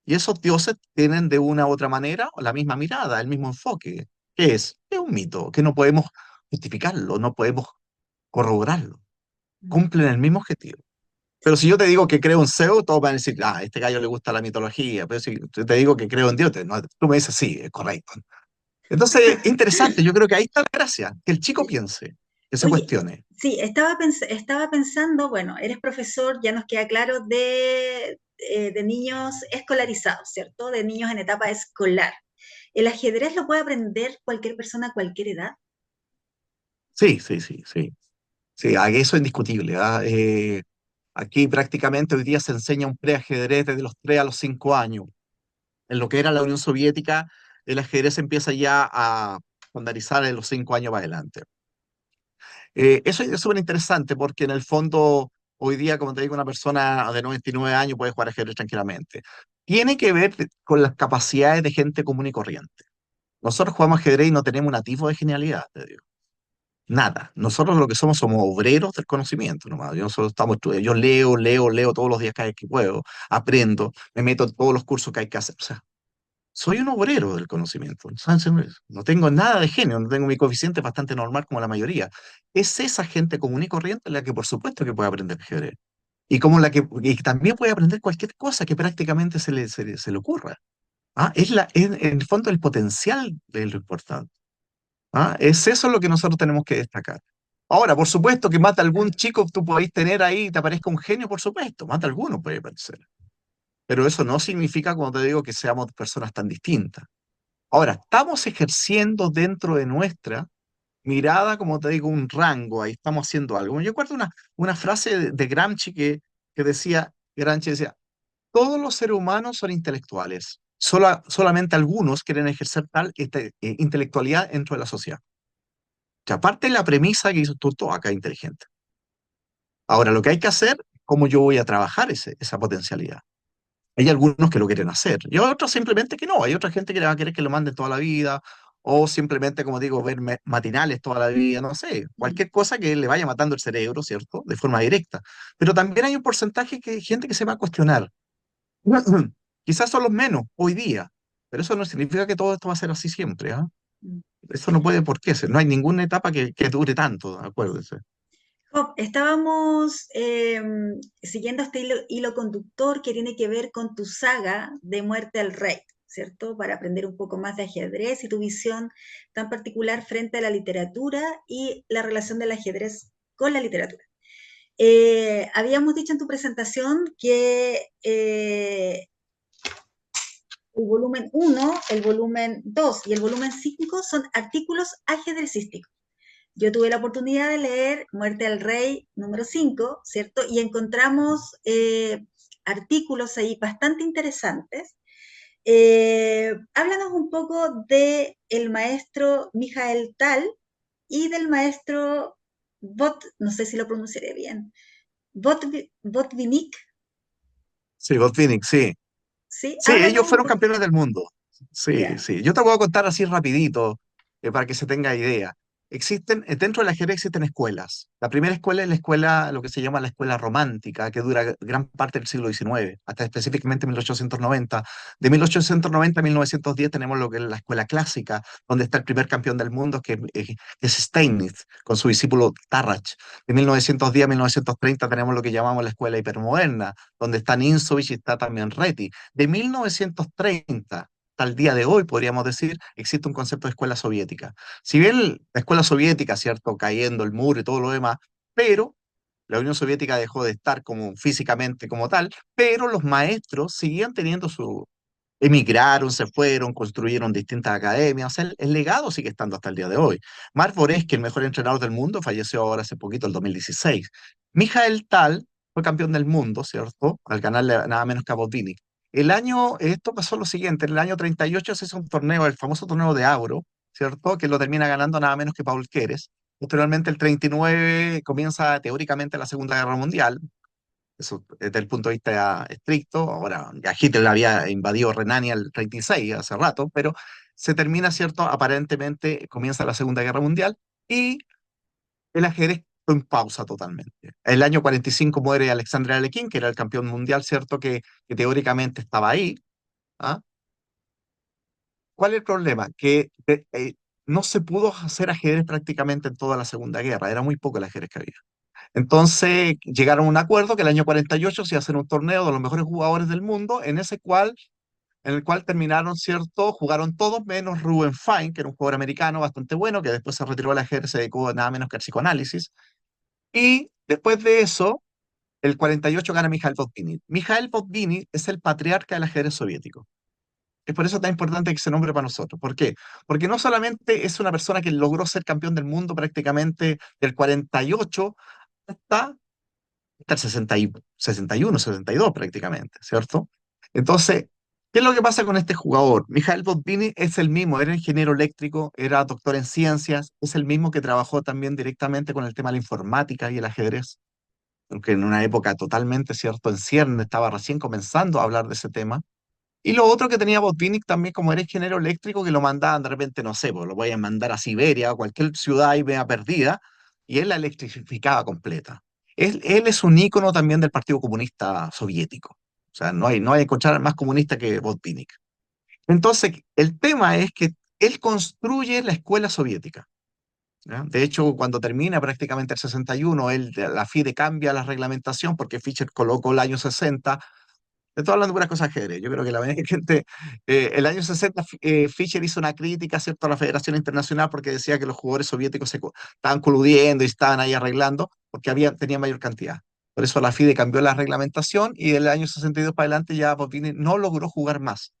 y esos dioses tienen de una u otra manera la misma mirada, el mismo enfoque. ¿Qué es? Es un mito, que no podemos justificarlo, no podemos corroborarlo. Mm. Cumplen el mismo objetivo. Pero si yo te digo que creo en Zeus, todos van a decir, a este gallo le gusta la mitología. Pero si te digo que creo en Dios, tú me dices, sí, es correcto. Entonces, interesante, yo creo que ahí está la gracia, que el chico piense, que se Oye, cuestione. sí, estaba pensando, bueno, eres profesor, ya nos queda claro, de niños escolarizados, ¿cierto? De niños en etapa escolar. ¿El ajedrez lo puede aprender cualquier persona a cualquier edad? Sí, sí, sí, sí. Sí, eso es indiscutible. ¿Ah? Aquí prácticamente hoy día se enseña un preajedrez desde los 3 a los 5 años. En lo que era la Unión Soviética, el ajedrez empieza ya a estandarizar en los 5 años para adelante. Eso es súper interesante porque en el fondo, hoy día, como te digo, una persona de 99 años puede jugar ajedrez tranquilamente. Tiene que ver con las capacidades de gente común y corriente. Nosotros jugamos ajedrez y no tenemos un atisbo de genialidad, te digo. Nada. Nosotros lo que somos obreros del conocimiento nomás. Yo leo todos los días cada vez que puedo, aprendo, me meto en todos los cursos que hay que hacer. O sea, soy un obrero del conocimiento. ¿Sabes? No tengo nada de genio, no tengo mi coeficiente bastante normal como la mayoría. Es esa gente común y corriente la que por supuesto que puede aprender ajedrez. Y como la que y también puede aprender cualquier cosa que prácticamente se le ocurra. ¿Ah? Es en el fondo el potencial de lo importante. ¿Ah? Es eso lo que nosotros tenemos que destacar. Ahora, por supuesto que mata algún chico, tú podéis tener ahí, te aparezca un genio, por supuesto, mata alguno puede parecer. Pero eso no significa, como te digo, que seamos personas tan distintas. Ahora, estamos ejerciendo dentro de nuestra mirada, como te digo, un rango, ahí estamos haciendo algo. Yo recuerdo una frase de Gramsci que decía, Gramsci decía, todos los seres humanos son intelectuales, solamente algunos quieren ejercer tal intelectualidad dentro de la sociedad. Que aparte de la premisa que hizo tú, todo acá es inteligente. Ahora, lo que hay que hacer, cómo yo voy a trabajar esa potencialidad. Hay algunos que lo quieren hacer y otros simplemente que no. Hay otra gente que le va a querer que lo manden toda la vida o simplemente, como digo, ver matinales toda la vida, no sé, Mm. cualquier cosa que le vaya matando el cerebro, ¿cierto? De forma directa. Pero también hay un porcentaje que gente que se va a cuestionar. Quizás son los menos hoy día, pero eso no significa que todo esto va a ser así siempre, ¿ah? Mm. Eso no puede por qué ser. No hay ninguna etapa que dure tanto, acuérdese. Job, estábamos siguiendo este hilo conductor que tiene que ver con tu saga de Muerte al Rey, ¿cierto? Para aprender un poco más de ajedrez y tu visión tan particular frente a la literatura y la relación del ajedrez con la literatura. Habíamos dicho en tu presentación que el volumen 1, el volumen 2 y el volumen 5 son artículos ajedrecísticos. Yo tuve la oportunidad de leer Muerte al Rey número 5, ¿cierto? Y encontramos artículos ahí bastante interesantes. Háblanos un poco de el maestro Mijael Tal y del maestro no sé si lo pronunciaré bien, Botvinnik, Sí, Botvinnik, sí. ¿sí? Sí, ellos Háblanos un fueron poco. campeones del mundo. Sí, Ya. sí. Yo te voy a contar así rapidito, para que se tenga idea. Dentro del ajedrez existen escuelas. La primera escuela es la escuela, lo que se llama la escuela romántica, que dura gran parte del siglo XIX, hasta específicamente 1890. De 1890 a 1910 tenemos lo que es la escuela clásica, donde está el primer campeón del mundo, que es Steinitz, con su discípulo Tarrach. De 1910 a 1930 tenemos lo que llamamos la escuela hipermoderna, donde está Ninzovich y está también Reti. De 1930 hasta el día de hoy, podríamos decir, existe un concepto de escuela soviética. Si bien la escuela soviética, ¿cierto?, cayendo el muro y todo lo demás, pero la Unión Soviética dejó de estar como físicamente como tal, pero los maestros seguían teniendo emigraron, se fueron, construyeron distintas academias, o sea, el legado sigue estando hasta el día de hoy. Marc Boreski, el mejor entrenador del mundo, falleció ahora hace poquito, el 2016. Mijael Tal fue campeón del mundo, ¿cierto? Al ganarle nada menos que a Botvinnik. Esto pasó lo siguiente, en el año 38 se hizo un torneo, el famoso torneo de Avro, ¿cierto? Que lo termina ganando nada menos que Paul Keres. Posteriormente, el 39 comienza teóricamente la Segunda Guerra Mundial, eso desde el punto de vista estricto. Ahora, ya Hitler había invadido Renania el 36, hace rato, pero se termina, ¿cierto? Aparentemente comienza la Segunda Guerra Mundial y el ajedrez quedó en pausa totalmente. El año 45 muere Alexander Alekhine, que era el campeón mundial, ¿cierto? Que teóricamente estaba ahí. ¿Ah? ¿Cuál es el problema? Que no se pudo hacer ajedrez prácticamente en toda la Segunda Guerra, era muy poco el ajedrez que había. Entonces llegaron a un acuerdo que el año 48 se iba a hacer un torneo de los mejores jugadores del mundo, en el cual terminaron, ¿cierto? Jugaron todos menos Ruben Fine, que era un jugador americano bastante bueno, que después se retiró del ajedrez, se dedicó nada menos que al psicoanálisis. Y después de eso, el 48 gana Mikhail Botvinnik. Mikhail Botvinnik es el patriarca del ajedrez soviético. Es por eso tan importante que se nombre para nosotros. ¿Por qué? Porque no solamente es una persona que logró ser campeón del mundo prácticamente del 48 hasta, hasta el 61, 62 prácticamente, ¿cierto? Entonces, ¿qué es lo que pasa con este jugador? Mikhail Botvinnik es el mismo, era ingeniero eléctrico, era doctor en ciencias, es el mismo que trabajó también directamente con el tema de la informática y el ajedrez, aunque en una época totalmente, ¿cierto?, en cierne, estaba recién comenzando a hablar de ese tema. Y lo otro que tenía Botvinnik también, como era ingeniero eléctrico, que lo mandaban de repente, no sé, pues lo voy a mandar a Siberia o cualquier ciudad y vea perdida, y él la electrificaba completa. Él es un ícono también del Partido Comunista Soviético. O sea, no hay que encontrar más comunista que Botvinnik. Entonces, el tema es que él construye la escuela soviética. ¿Ya? De hecho, cuando termina prácticamente el 61, la FIDE cambia la reglamentación porque Fischer colocó el año 60. Estoy hablando de puras cosas ajedrez. Yo creo que la gente, el año 60, Fischer hizo una crítica, ¿cierto?, a la Federación Internacional porque decía que los jugadores soviéticos estaban coludiendo y estaban ahí arreglando porque tenían mayor cantidad. Por eso la FIDE cambió la reglamentación y del año 62 para adelante ya Botvinnik no logró jugar más.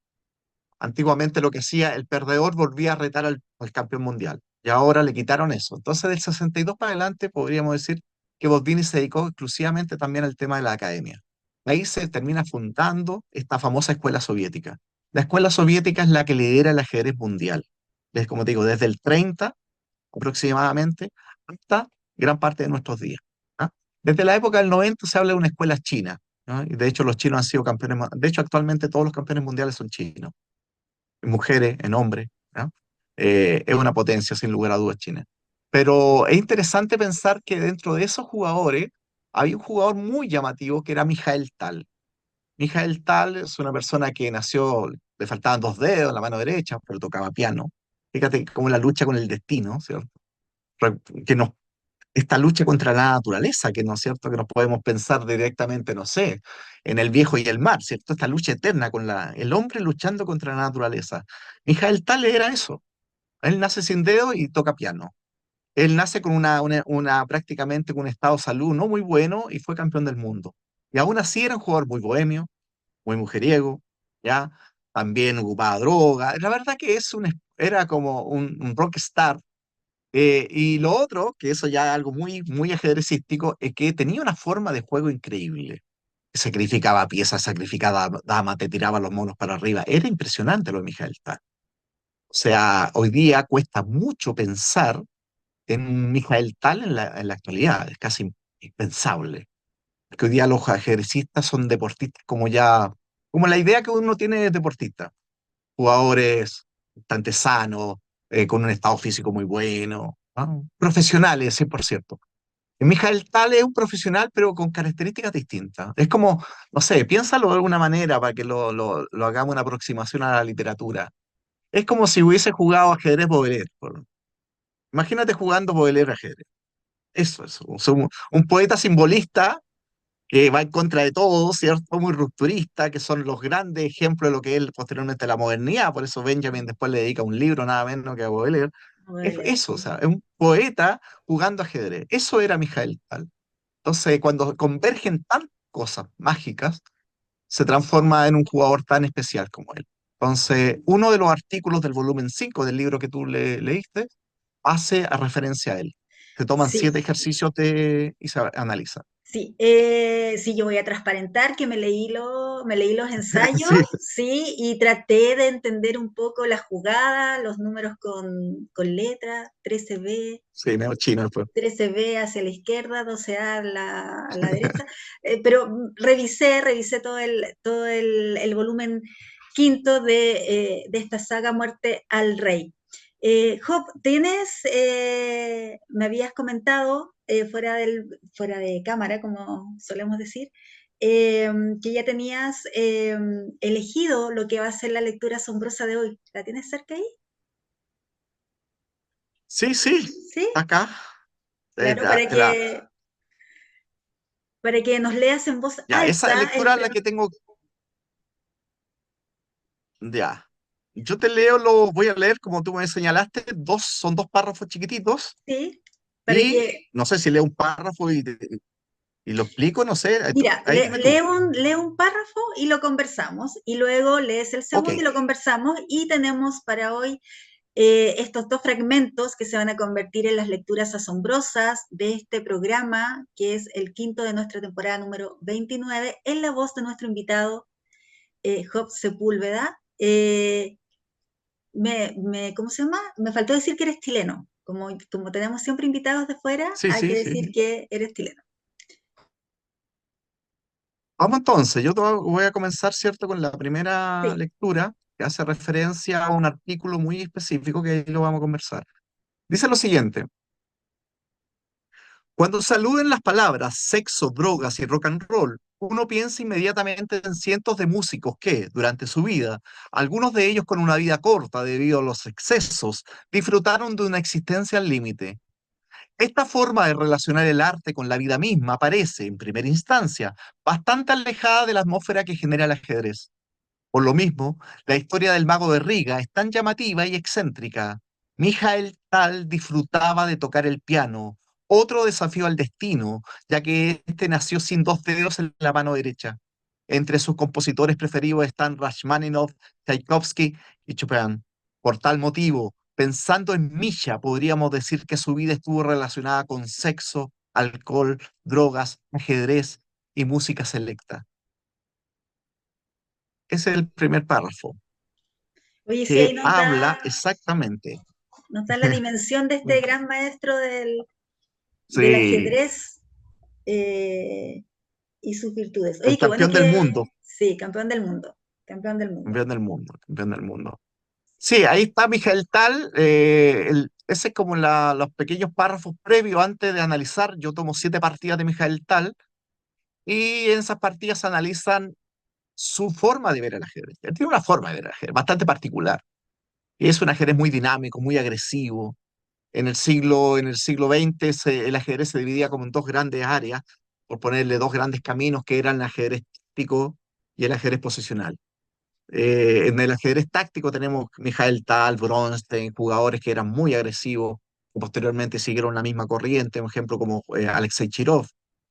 Antiguamente lo que hacía el perdedor volvía a retar al campeón mundial y ahora le quitaron eso. Entonces del 62 para adelante podríamos decir que Botvinnik se dedicó exclusivamente también al tema de la academia. Ahí se termina fundando esta famosa escuela soviética. La escuela soviética es la que lidera el ajedrez mundial. Es como te digo, desde el 30 aproximadamente hasta gran parte de nuestros días. ¿Ah? Desde la época del 90 se habla de una escuela china. ¿No? Y de hecho los chinos han sido campeones, de hecho actualmente todos los campeones mundiales son chinos en mujeres, en hombres, ¿ya? Es una potencia, sin lugar a dudas, China. Pero es interesante pensar que dentro de esos jugadores había un jugador muy llamativo que era Mijael Tal. Mijael Tal es una persona que nació, le faltaban dos dedos en la mano derecha, pero tocaba piano. Fíjate cómo la lucha con el destino, ¿cierto? Que nos esta lucha contra la naturaleza, que no es cierto que nos podemos pensar directamente, no sé, en el viejo y el mar, ¿cierto? Esta lucha eterna con el hombre luchando contra la naturaleza. Mijael Tale era eso. Él nace sin dedo y toca piano. Él nace con prácticamente con un estado de salud no muy bueno y fue campeón del mundo. Y aún así era un jugador muy bohemio, muy mujeriego, ¿ya? También ocupaba droga. La verdad que era como un rockstar. Y lo otro, que eso ya es algo muy, muy ajedrecístico, es que tenía una forma de juego increíble. Sacrificaba piezas, sacrificaba damas, te tiraba los monos para arriba. Era impresionante lo de Mijael Tal. O sea, hoy día cuesta mucho pensar en Mijael Tal en la actualidad. Es casi impensable. Porque hoy día los ajedrecistas son deportistas como la idea que uno tiene de deportista. Jugadores bastante sanos, con un estado físico muy bueno, ¿no? Profesionales, sí, por cierto. Mijael Tal es un profesional, pero con características distintas. Es como, no sé, piénsalo de alguna manera para que lo hagamos una aproximación a la literatura. Es como si hubiese jugado ajedrez Baudelaire. Imagínate jugando Baudelaire ajedrez. Eso es un poeta simbolista que va en contra de todo, ¿cierto? Muy rupturista, que son los grandes ejemplos de lo que es posteriormente la modernidad. Por eso Benjamin después le dedica un libro nada menos que a Baudelaire. Es Baudelaire, eso, o sí. sea, es un poeta jugando ajedrez. Eso era Mijael Tal. Entonces, cuando convergen tantas cosas mágicas, se transforma en un jugador tan especial como él. Entonces, uno de los artículos del volumen 5 del libro que tú leíste hace a referencia a él. Se toman Sí, 7 ejercicios y se analiza. sí, sí, yo voy a transparentar que me leí los ensayos, Sí, sí, y traté de entender un poco la jugada, los números con letras, 13B, sí, medio chino después. 13B hacia la izquierda, 12A a la derecha, pero revisé el volumen quinto de esta saga Muerte al Rey. Job, me habías comentado fuera de cámara, como solemos decir, que ya tenías elegido lo que va a ser la lectura asombrosa de hoy. ¿La tienes cerca ahí? Sí, sí, ¿Sí? acá. Claro, para que nos leas en voz Ya, esa alta el lectura es la que tengo. Ya. Yo te leo, lo voy a leer como tú me señalaste. Son dos párrafos chiquititos. sí, para Y que, no sé si leo un párrafo y lo explico, no sé. mira, Ahí dime tú. lee un párrafo y lo conversamos, y luego lees el Ok, segundo y lo conversamos, y tenemos para hoy estos dos fragmentos que se van a convertir en las lecturas asombrosas de este programa, que es el quinto de nuestra temporada número 29, en la voz de nuestro invitado, Job Sepúlveda. ¿Cómo se llama? Me faltó decir que eres chileno. Como tenemos siempre invitados de fuera, sí, hay que sí, sí. decir que eres chileno. Vamos entonces, voy a comenzar, ¿cierto?, con la primera Sí. lectura que hace referencia a un artículo muy específico que ahí lo vamos a conversar. Dice lo siguiente. Cuando se aluden las palabras sexo, drogas y rock and roll, uno piensa inmediatamente en cientos de músicos que, durante su vida, algunos de ellos con una vida corta debido a los excesos, disfrutaron de una existencia al límite. Esta forma de relacionar el arte con la vida misma parece, en primera instancia, bastante alejada de la atmósfera que genera el ajedrez. Por lo mismo, la historia del mago de Riga es tan llamativa y excéntrica. Mijael Tal disfrutaba de tocar el piano, otro desafío al destino, ya que este nació sin dos dedos en la mano derecha. Entre sus compositores preferidos están Rachmaninoff, Tchaikovsky y Chopin. Por tal motivo, pensando en Misha, podríamos decir que su vida estuvo relacionada con sexo, alcohol, drogas, ajedrez y música selecta. Ese es el primer párrafo Oye, sí, ahí que habla exactamente. nos da la dimensión de este gran maestro del Sí, ajedrez, eh, y sus virtudes. el Oye, qué bueno campeón del que, mundo, sí, campeón del mundo, campeón del mundo. campeón del mundo, campeón del mundo. Sí, ahí está Miguel Tal. Ese es como los pequeños párrafos previos antes de analizar. Yo tomo 7 partidas de Miguel Tal y en esas partidas se analizan su forma de ver el ajedrez. Él tiene una forma de ver el ajedrez bastante particular. Y es un ajedrez muy dinámico, muy agresivo. En el siglo XX el ajedrez se dividía como en dos grandes áreas, por ponerle dos grandes caminos que eran el ajedrez táctico y el ajedrez posicional. En el ajedrez táctico tenemos Mikhail Tal, Bronstein, jugadores que eran muy agresivos, que posteriormente siguieron la misma corriente, por ejemplo, como Alexei Chirov.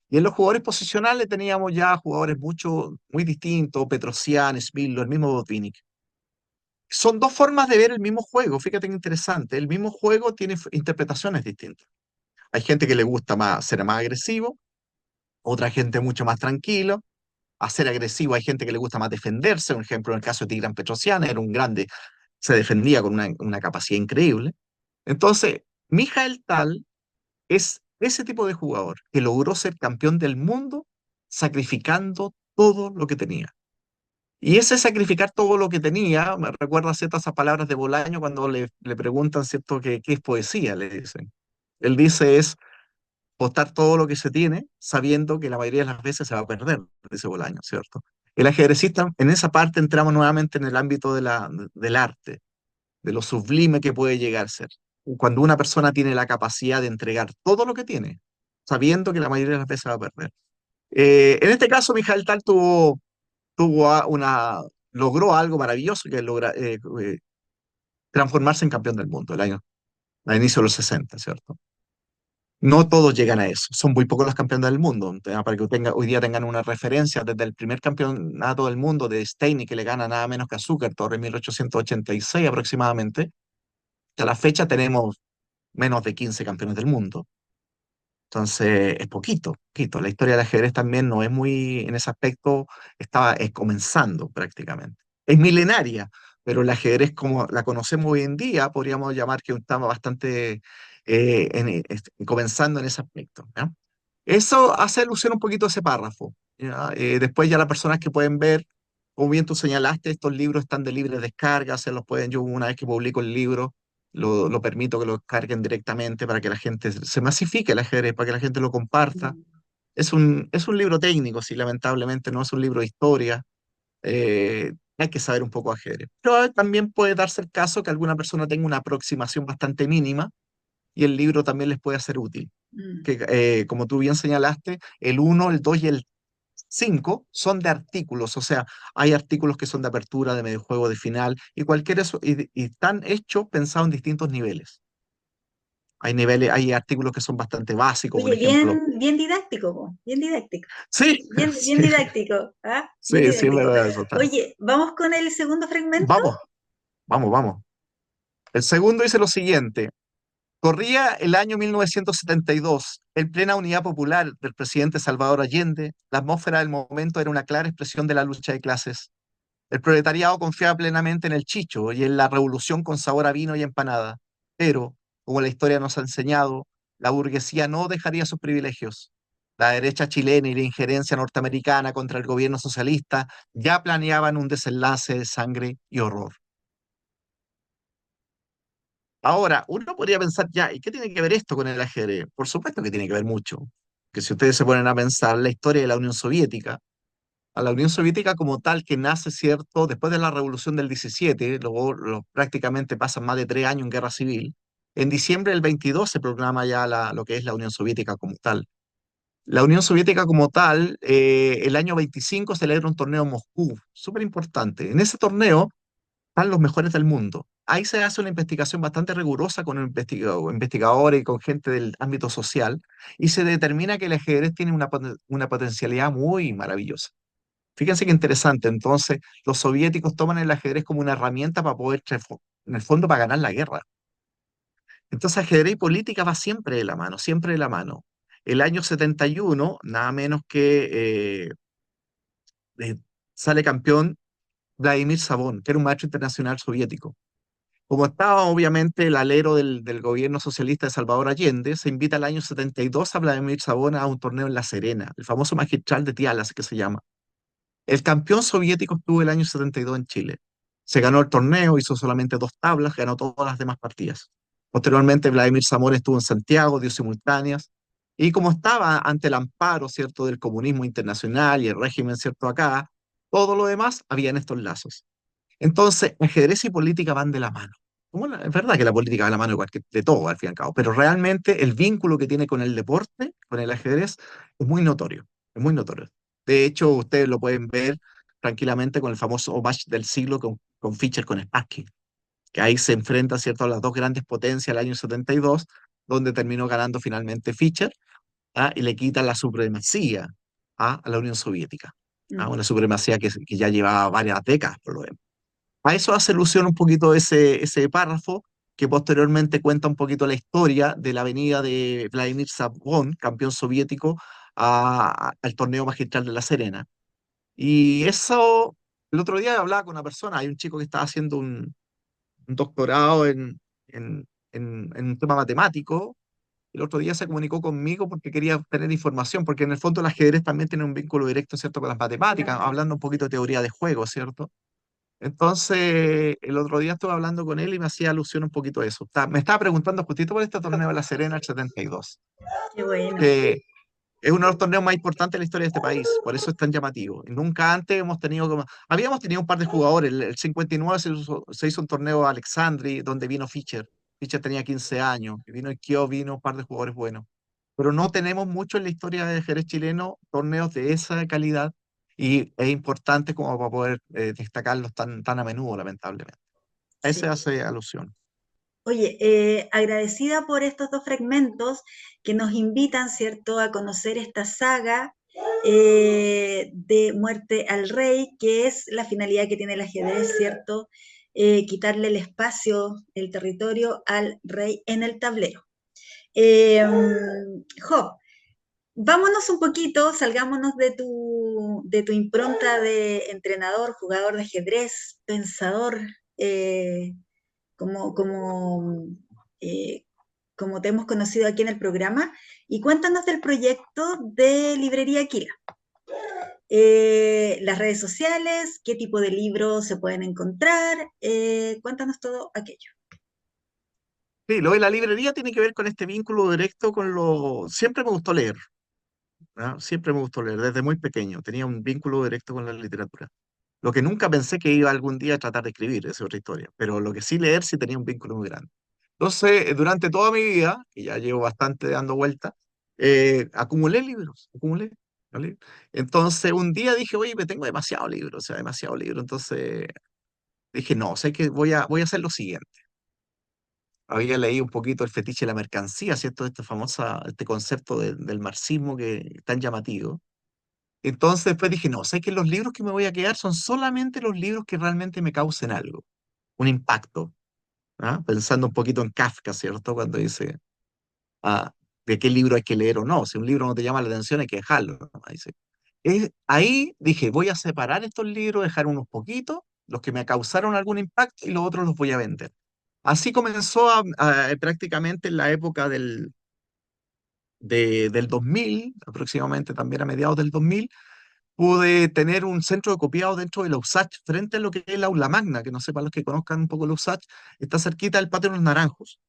Y en los jugadores posicionales teníamos ya jugadores muy distintos, Petrosian, Smillo, el mismo Botvinnik. Son dos formas de ver el mismo juego, fíjate qué interesante. El mismo juego tiene interpretaciones distintas. Hay gente que le gusta más ser más agresivo, otra gente mucho más tranquilo. A ser agresivo hay gente que le gusta más defenderse. Por ejemplo, en el caso de Tigran Petrosian, era un grande, se defendía con una capacidad increíble. Entonces, Mijael Tal es ese tipo de jugador que logró ser campeón del mundo sacrificando todo lo que tenía. Y ese sacrificar todo lo que tenía, me recuerda ciertas esas palabras de Bolaño cuando le preguntan, ¿cierto?, qué es poesía, le dicen. Él dice es botar todo lo que se tiene, sabiendo que la mayoría de las veces se va a perder, dice Bolaño, ¿cierto? El ajedrecista, en esa parte entramos nuevamente en el ámbito del arte, de lo sublime que puede llegar a ser. Cuando una persona tiene la capacidad de entregar todo lo que tiene, sabiendo que la mayoría de las veces va a perder. En este caso, Mijail Tal logró algo maravilloso, que es transformarse en campeón del mundo a inicio de los 60, ¿cierto? No todos llegan a eso, son muy pocos los campeones del mundo. Para que hoy día tengan una referencia, desde el primer campeonato del mundo de Steiny, que le gana nada menos que a Zukertort en 1886 aproximadamente, hasta la fecha tenemos menos de 15 campeones del mundo. Entonces, es poquito, poquito. La historia del ajedrez también no es muy, en ese aspecto, es comenzando prácticamente. Es milenaria, pero el ajedrez como la conocemos hoy en día, podríamos llamar que estaba bastante comenzando en ese aspecto, ¿ya? Eso hace alusión un poquito a ese párrafo, ¿ya? Después ya las personas que pueden ver, como bien tú señalaste, estos libros están de libre descarga, se los pueden, yo una vez que publico el libro, lo permito que lo descarguen directamente para que la gente se masifique el ajedrez, para que la gente lo comparta. Es un libro técnico, sí, lamentablemente no es un libro de historia. Hay que saber un poco de ajedrez. Pero también puede darse el caso que alguna persona tenga una aproximación bastante mínima y el libro también les puede ser útil. Mm. Que, como tú bien señalaste, el uno, el 2 y el 5 son de artículos, o sea, hay artículos que son de apertura, de medio juego, de final, y cualquier eso, y están hechos pensados en distintos niveles. Hay niveles, hay artículos que son bastante básicos, por Oye, ejemplo. bien didáctico, po, bien didáctico. Sí, Bien sí, didáctico, ¿ah? Bien sí, sí, es didáctico. verdad eso. Oye, ¿vamos con el segundo fragmento? Vamos, vamos. El segundo dice lo siguiente. Corría el año 1972, en plena unidad popular del presidente Salvador Allende. La atmósfera del momento era una clara expresión de la lucha de clases. El proletariado confiaba plenamente en el chicho y en la revolución con sabor a vino y empanada. Pero, como la historia nos ha enseñado, la burguesía no dejaría sus privilegios. La derecha chilena y la injerencia norteamericana contra el gobierno socialista ya planeaban un desenlace de sangre y horror. Ahora, uno podría pensar ya, ¿y qué tiene que ver esto con el ajedrez? Por supuesto que tiene que ver mucho. Que si ustedes se ponen a pensar la historia de la Unión Soviética, a la Unión Soviética como tal que nace, ¿cierto?, después de la Revolución del 17, luego prácticamente pasan más de 3 años en guerra civil. En diciembre del 22 se proclama ya lo que es la Unión Soviética como tal. La Unión Soviética como tal, el año 25 celebra un torneo en Moscú, súper importante. En ese torneo están los mejores del mundo. Ahí se hace una investigación bastante rigurosa con investigadores y con gente del ámbito social y se determina que el ajedrez tiene una potencialidad muy maravillosa. Fíjense qué interesante. Entonces, los soviéticos toman el ajedrez como una herramienta para poder, en el fondo, para ganar la guerra. Entonces, ajedrez y política va siempre de la mano, siempre de la mano. El año 71, nada menos que eh, sale campeón Vladimir Savón, que era un maestro internacional soviético. Como estaba obviamente el alero del gobierno socialista de Salvador Allende, se invita al año 72 a Vladimir Savón a un torneo en La Serena, el famoso magistral de Tialas que se llama. El campeón soviético estuvo el año 72 en Chile. Se ganó el torneo, hizo solamente 2 tablas, ganó todas las demás partidas. Posteriormente, Vladimir Zamora estuvo en Santiago, dio simultáneas, y como estaba ante el amparo, ¿cierto?, del comunismo internacional y el régimen, ¿cierto?, acá, todo lo demás había en estos lazos. Entonces, ajedrez y política van de la mano. Es verdad que la política va de la mano de, de todo, al fin y al cabo, pero realmente el vínculo que tiene con el deporte, con el ajedrez, es muy notorio, es muy notorio. De hecho, ustedes lo pueden ver tranquilamente con el famoso match del siglo con Fischer con Spassky, que ahí se enfrentan, ¿cierto?, a las dos grandes potencias el año 72, donde terminó ganando finalmente Fischer, ¿ah? Y le quita la supremacía, ¿ah?, a la Unión Soviética, ¿ah? Mm. Una supremacía que ya llevaba varias décadas, por lo demás. A eso hace alusión un poquito ese párrafo que posteriormente cuenta un poquito la historia de la venida de Vladimir Savón, campeón soviético, al torneo magistral de La Serena. Y eso, el otro día hablaba con una persona, hay un chico que estaba haciendo un doctorado en un tema matemático. El otro día se comunicó conmigo porque quería tener información, porque en el fondo el ajedrez también tiene un vínculo directo, ¿cierto?, con las matemáticas, Claro. hablando un poquito de teoría de juego, ¿cierto? Entonces, el otro día estuve hablando con él y me hacía alusión un poquito a eso. Me estaba preguntando justito por este torneo de La Serena, el 72, Qué bueno. que es uno de los torneos más importantes de la historia de este país, por eso es tan llamativo. Y nunca antes hemos tenido como... Habíamos tenido un par de jugadores, el 59 se hizo un torneo Alexandri, donde vino Fischer. Fischer tenía 15 años, y vino Ikio, vino un par de jugadores buenos. Pero no tenemos mucho en la historia de Jerez chileno torneos de esa calidad y es importante como para poder destacarlos tan a menudo, lamentablemente. A ese Sí. hace alusión. Oye, agradecida por estos dos fragmentos que nos invitan, ¿cierto?, a conocer esta saga de Muerte al Rey, que es la finalidad que tiene el ajedrez, ¿cierto? Quitarle el espacio, el territorio al rey en el tablero. Eh, Jo, vámonos un poquito, salgámonos de tu impronta de entrenador, jugador de ajedrez, pensador, eh, como, como, eh, como te hemos conocido aquí en el programa, y cuéntanos del proyecto de Librería Aquila. Las redes sociales, qué tipo de libros se pueden encontrar, cuéntanos todo aquello. Sí, lo de la librería tiene que ver con este vínculo directo con lo... Siempre me gustó leer, ¿ah? Siempre me gustó leer, desde muy pequeño. Tenía un vínculo directo con la literatura. Lo que nunca pensé que iba algún día a tratar de escribir, esa es otra historia. Pero lo que sí leer sí tenía un vínculo muy grande. Entonces, durante toda mi vida, que ya llevo bastante dando vueltas, acumulé libros, acumulé. ¿Vale? Entonces, un día dije, oye, me tengo demasiado libro, o sea, demasiado libro. Entonces, dije, no, sé que voy a hacer lo siguiente. Había leído un poquito el fetiche de la mercancía, ¿cierto? Este concepto del marxismo que es tan llamativo. Entonces, después dije, no, sé que los libros que me voy a quedar son solamente los libros que realmente me causen algo, un impacto. ¿Ah? Pensando un poquito en Kafka, ¿cierto? Cuando dice, ah, de qué libro hay que leer o no. Si un libro no te llama la atención, hay que dejarlo, ¿no? Dice. Ahí dije, voy a separar estos libros, dejar unos poquitos, los que me causaron algún impacto, y los otros los voy a vender. Así comenzó prácticamente en la época del 2000, aproximadamente también a mediados del 2000, pude tener un centro de copiado dentro de la USACH, frente a lo que es la aula magna, que no sepan los que conozcan un poco la USACH, está cerquita del patio de los Naranjos.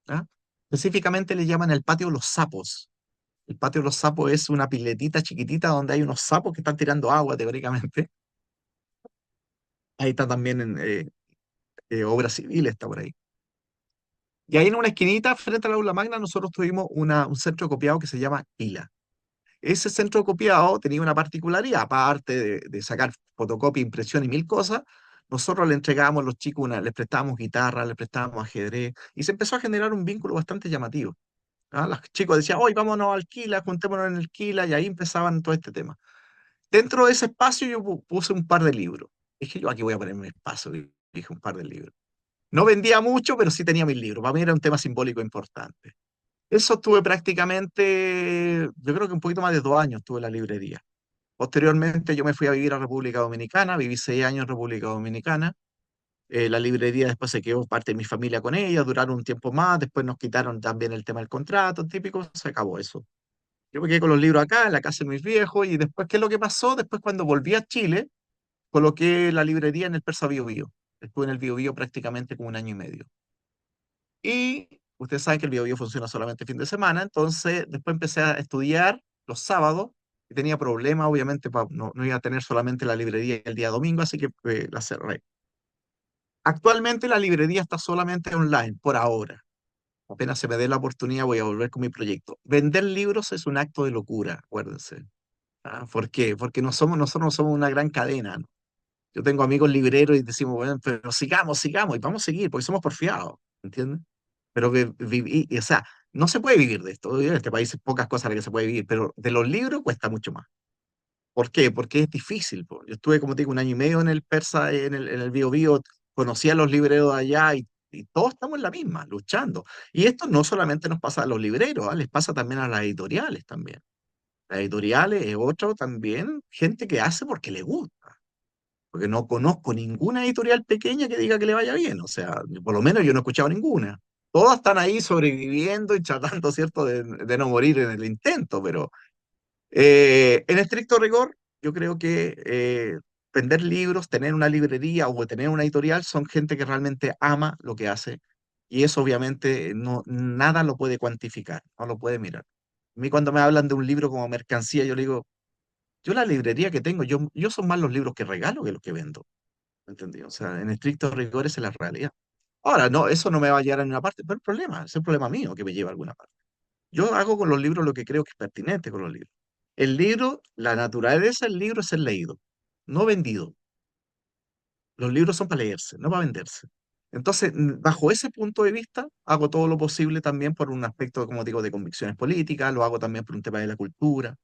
¿Ah? Específicamente le llaman el patio de los sapos. El patio de los sapos es una piletita chiquitita donde hay unos sapos que están tirando agua, teóricamente. Ahí está también en obra civil, está por ahí. Y ahí en una esquinita, frente a la aula magna, nosotros tuvimos un centro de copiado que se llama Pila. Ese centro de copiado tenía una particularidad, aparte de sacar fotocopia, impresión y mil cosas, nosotros le entregábamos a los chicos, les prestábamos guitarra, les prestábamos ajedrez, y se empezó a generar un vínculo bastante llamativo. ¿Ah? Los chicos decían, hoy vámonos al Quila, juntémonos en el Quila, y ahí empezaban todo este tema. Dentro de ese espacio yo puse un par de libros. Dije, yo aquí voy a poner mi espacio, dije un par de libros. No vendía mucho, pero sí tenía mis libros. Para mí era un tema simbólico importante. Eso estuve prácticamente, yo creo que un poquito más de 2 años estuve en la librería. Posteriormente yo me fui a vivir a República Dominicana, viví 6 años en República Dominicana. La librería después se quedó parte de mi familia con ella, duraron un tiempo más, después nos quitaron también el tema del contrato, típico, se acabó eso. Yo me quedé con los libros acá, en la casa de mis viejos, y después, ¿qué es lo que pasó? Después cuando volví a Chile, coloqué la librería en el Persa Bio Bio. Estuve en el Bio Bio prácticamente como un año y medio. Y ustedes saben que el Bio Bio funciona solamente fin de semana, entonces después empecé a estudiar los sábados y tenía problemas, obviamente, no iba a tener solamente la librería el día domingo, así que la cerré. Actualmente la librería está solamente online, por ahora. Apenas se me dé la oportunidad voy a volver con mi proyecto. Vender libros es un acto de locura, acuérdense. ¿Ah? ¿Por qué? Porque nosotros no somos una gran cadena, ¿no? Yo tengo amigos libreros y decimos, bueno, pero sigamos, sigamos, y vamos a seguir, porque somos porfiados, ¿entiendes? Pero o sea, no se puede vivir de esto. En este país hay pocas cosas a las que se puede vivir, pero de los libros cuesta mucho más. ¿Por qué? Porque es difícil, po. Yo estuve, como te digo, un año y medio en el Persa, en el Bio Bio, conocí a los libreros de allá y todos estamos en la misma, luchando. Y esto no solamente nos pasa a los libreros, ¿ah? Les pasa también a las editoriales también. Las editoriales es otro también, gente que hace porque le gusta. Porque no conozco ninguna editorial pequeña que diga que le vaya bien. O sea, por lo menos yo no he escuchado ninguna. Todas están ahí sobreviviendo y tratando, ¿cierto?, de no morir en el intento, pero en estricto rigor, yo creo que vender libros, tener una librería o tener una editorial son gente que realmente ama lo que hace y eso obviamente no, nada lo puede cuantificar, no lo puede mirar. A mí cuando me hablan de un libro como mercancía, yo le digo, yo la librería que tengo, yo son más los libros que regalo que los que vendo, ¿entendí? O sea, en estricto rigor esa es la realidad. Ahora, no, eso no me va a llevar a ninguna parte, pero el problema, es el problema mío que me lleva a alguna parte. Yo hago con los libros lo que creo que es pertinente con los libros. El libro, la naturaleza del libro es ser leído, no vendido. Los libros son para leerse, no para venderse. Entonces, bajo ese punto de vista, hago todo lo posible también por un aspecto, como digo, de convicciones políticas, lo hago también por un tema de la cultura.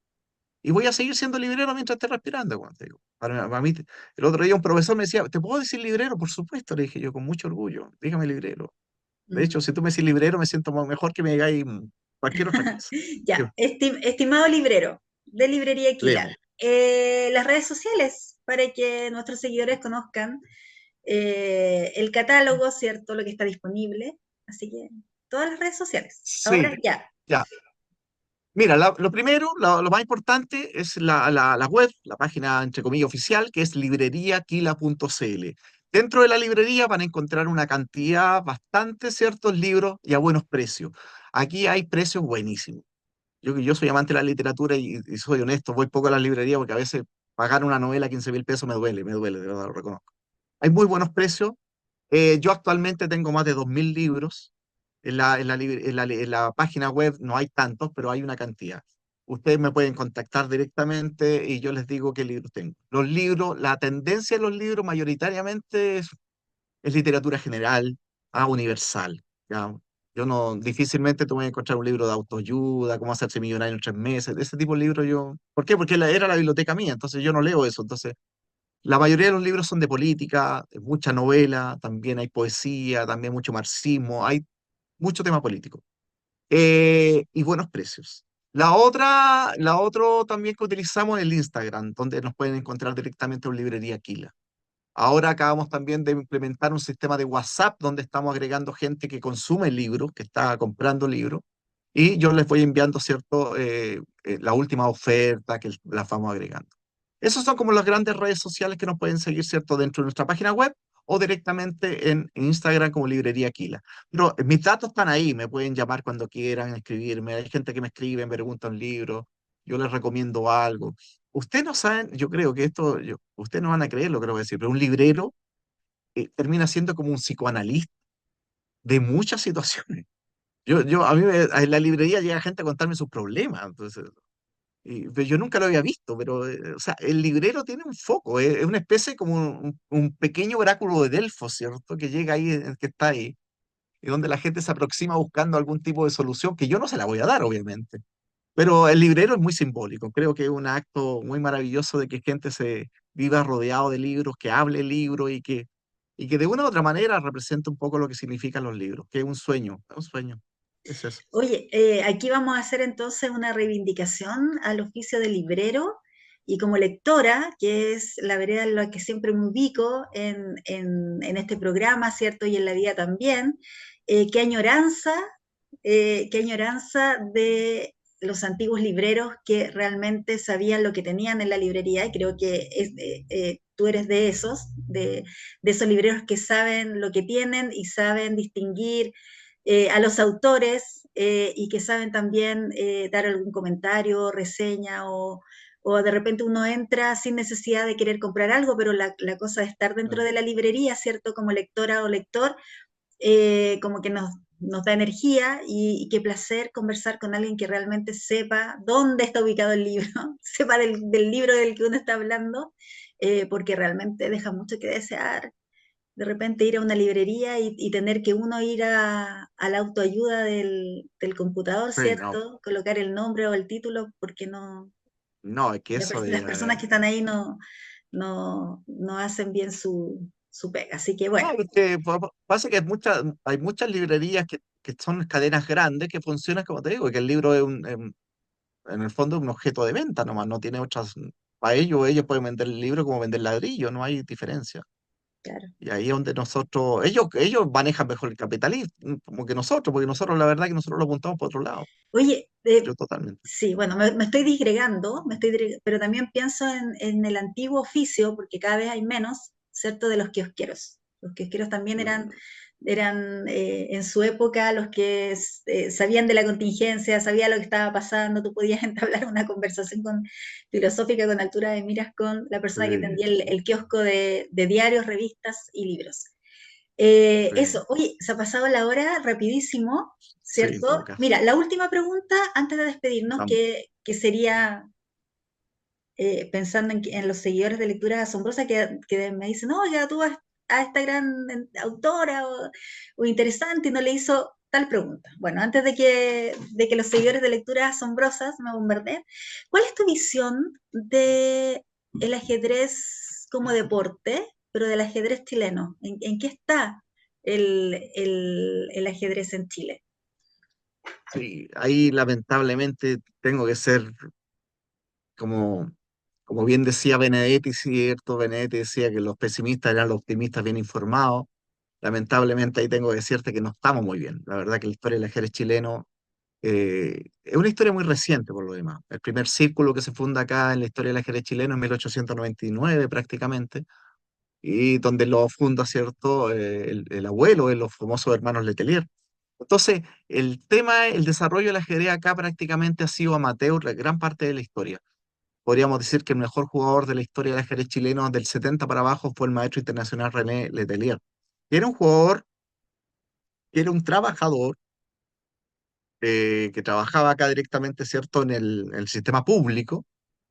Y voy a seguir siendo librero mientras esté respirando, como te digo. Para mí, el otro día un profesor me decía, ¿te puedo decir librero? Por supuesto, le dije yo, con mucho orgullo, dígame librero. De Mm. hecho, si tú me decís librero, me siento mejor que me digáis cualquier otra cosa. Sí, Ya, estimado librero de Librería Aquila, léame. las redes sociales para que nuestros seguidores conozcan el catálogo, ¿cierto? Lo que está disponible. Así que todas las redes sociales. Ahora Sí, ya. ya. Mira, lo primero, lo más importante es la web, la página entre comillas oficial, que es libreriaquila.cl. Dentro de la librería van a encontrar una cantidad bastante ciertos libros y a buenos precios. Aquí hay precios buenísimos. Yo soy amante de la literatura y soy honesto, voy poco a la librería porque a veces pagar una novela 15.000 pesos me duele, de verdad lo reconozco. Hay muy buenos precios. Yo actualmente tengo más de 2.000 libros. En la página web no hay tantos, pero hay una cantidad. Ustedes me pueden contactar directamente y yo les digo qué libros tengo. Los libros, la tendencia de los libros mayoritariamente es literatura general, universal. ¿Ya? Yo no, difícilmente te voy a encontrar un libro de autoayuda, cómo hacerse millonario en 3 meses, de ese tipo de libros yo. ¿Por qué? Porque era la biblioteca mía, entonces yo no leo eso. Entonces, la mayoría de los libros son de política, mucha novela, también hay poesía, también mucho marxismo, hay mucho tema político. Y buenos precios. La otro también que utilizamos es el Instagram, donde nos pueden encontrar directamente en librería Aquila. Ahora acabamos también de implementar un sistema de WhatsApp donde estamos agregando gente que consume libros, que está comprando libros, y yo les voy enviando, ¿cierto? La última oferta que las vamos agregando. Esas son como las grandes redes sociales que nos pueden seguir, ¿cierto? Dentro de nuestra página web o directamente en Instagram como Librería Aquila. Pero mis datos están ahí, me pueden llamar cuando quieran, escribirme. Hay gente que me escribe, me pregunta un libro, yo les recomiendo algo. Ustedes no saben, yo creo que ustedes no van a creer lo que les voy a decir, pero un librero termina siendo como un psicoanalista de muchas situaciones. En la librería llega gente a contarme sus problemas, entonces, pero yo nunca lo había visto, pero, o sea, el librero tiene un foco, es una especie como un pequeño oráculo de Delfos, ¿cierto? Que llega ahí, que está ahí, y donde la gente se aproxima buscando algún tipo de solución que yo no se la voy a dar, obviamente. Pero el librero es muy simbólico, creo que es un acto muy maravilloso de que gente se viva rodeado de libros, que hable libros y que de una u otra manera represente un poco lo que significan los libros, que es un sueño, es eso. Oye, aquí vamos a hacer entonces una reivindicación al oficio de librero y como lectora, que es la vereda en la que siempre me ubico en este programa, ¿cierto? Y en la vida también, qué añoranza, qué añoranza de los antiguos libreros que realmente sabían lo que tenían en la librería y creo que tú eres de esos libreros que saben lo que tienen y saben distinguir a los autores y que saben también dar algún comentario, reseña o de repente uno entra sin necesidad de querer comprar algo, pero la cosa de estar dentro Claro. de la librería, ¿cierto? Como lectora o lector, como que nos da energía y qué placer conversar con alguien que realmente sepa dónde está ubicado el libro, sepa del libro del que uno está hablando, porque realmente deja mucho que desear de repente ir a una librería y tener que uno ir a la autoayuda del computador, Sí, no, ¿cierto? Colocar el nombre o el título porque no, no, es que eso las es, personas que están ahí no hacen bien su pega. Así que bueno, no, es que pasa que hay muchas librerías que son cadenas grandes que funcionan como te digo, que el libro es en el fondo un objeto de venta nomás, no tiene otras, para ellos pueden vender el libro como vender ladrillo, no hay diferencia. claro. Y ahí es donde ellos manejan mejor el capitalismo, como que nosotros, porque nosotros la verdad que nosotros lo apuntamos por otro lado, Oye, yo totalmente. sí, bueno, me estoy disgregando, pero también pienso en el antiguo oficio, porque cada vez hay menos, ¿cierto? De los kiosqueros. Los kiosqueros también Mm, eran en su época los que sabían de la contingencia, sabían lo que estaba pasando, tú podías entablar una conversación filosófica con altura de miras con la persona que sí, tendía el kiosco de diarios, revistas y libros. sí, Eso, oye, se ha pasado la hora rapidísimo, sí, en todo ¿cierto? caso. Mira, la última pregunta antes de despedirnos, Vamos. que sería pensando en los seguidores de Lecturas Asombrosas que me dicen, oiga, tú a esta gran autora o interesante y no le hizo tal pregunta. Bueno, antes de que los seguidores de Lecturas Asombrosas me bombardeen, ¿cuál es tu visión de el ajedrez como deporte, pero del ajedrez chileno? ¿En qué está el ajedrez en Chile? Sí, ahí lamentablemente tengo que ser como, como bien decía Benedetti, cierto, Benedetti decía que los pesimistas eran los optimistas bien informados. Lamentablemente ahí tengo que decirte que no estamos muy bien. La verdad que la historia del ajedrez chileno es una historia muy reciente por lo demás. El primer círculo que se funda acá en la historia del ajedrez chileno en 1899 prácticamente, y donde lo funda, ¿cierto? El abuelo de los famosos hermanos Letelier. Entonces, el desarrollo del ajedrez acá prácticamente ha sido amateur la gran parte de la historia. Podríamos decir que el mejor jugador de la historia del ajedrez chileno del 70 para abajo fue el maestro internacional René Letelier. Era un jugador, era un trabajador, que trabajaba acá directamente, ¿cierto?, en el sistema público,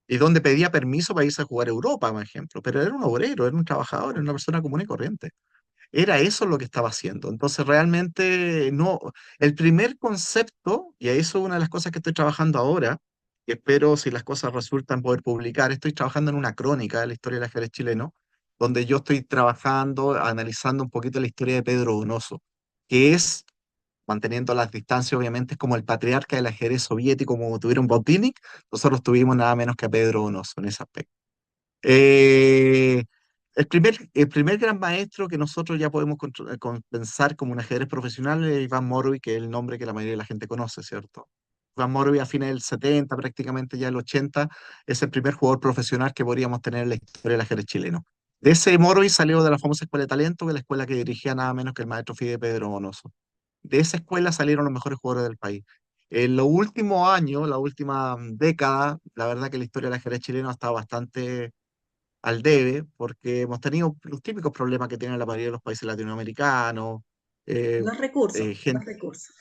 y donde pedía permiso para irse a jugar a Europa, por ejemplo, pero era un obrero, era un trabajador, era una persona común y corriente. Era eso lo que estaba haciendo. Entonces, realmente no. El primer concepto, y eso es una de las cosas que estoy trabajando ahora, y espero, si las cosas resultan, poder publicar, estoy trabajando en una crónica de la historia del ajedrez chileno, donde yo estoy trabajando, analizando un poquito la historia de Pedro Donoso, que es, manteniendo las distancias, obviamente, es como el patriarca del ajedrez soviético, como tuvieron Botvinnik, nosotros tuvimos nada menos que a Pedro Donoso en ese aspecto. Eh, el primer gran maestro que nosotros ya podemos pensar como un ajedrez profesional es Iván Morovi, que es el nombre que la mayoría de la gente conoce, ¿cierto? Iván Morovi a fines del 70, prácticamente ya el 80, es el primer jugador profesional que podríamos tener en la historia del ajedrez chileno. De ese Morovi salió de la famosa Escuela de Talento, que es la escuela que dirigía nada menos que el maestro Fide Pedro Bonoso. De esa escuela salieron los mejores jugadores del país. En los últimos años, la última década, la verdad que la historia del ajedrez chileno ha estado bastante al debe, porque hemos tenido los típicos problemas que tienen la mayoría de los países latinoamericanos, eh, Los gente, recursos.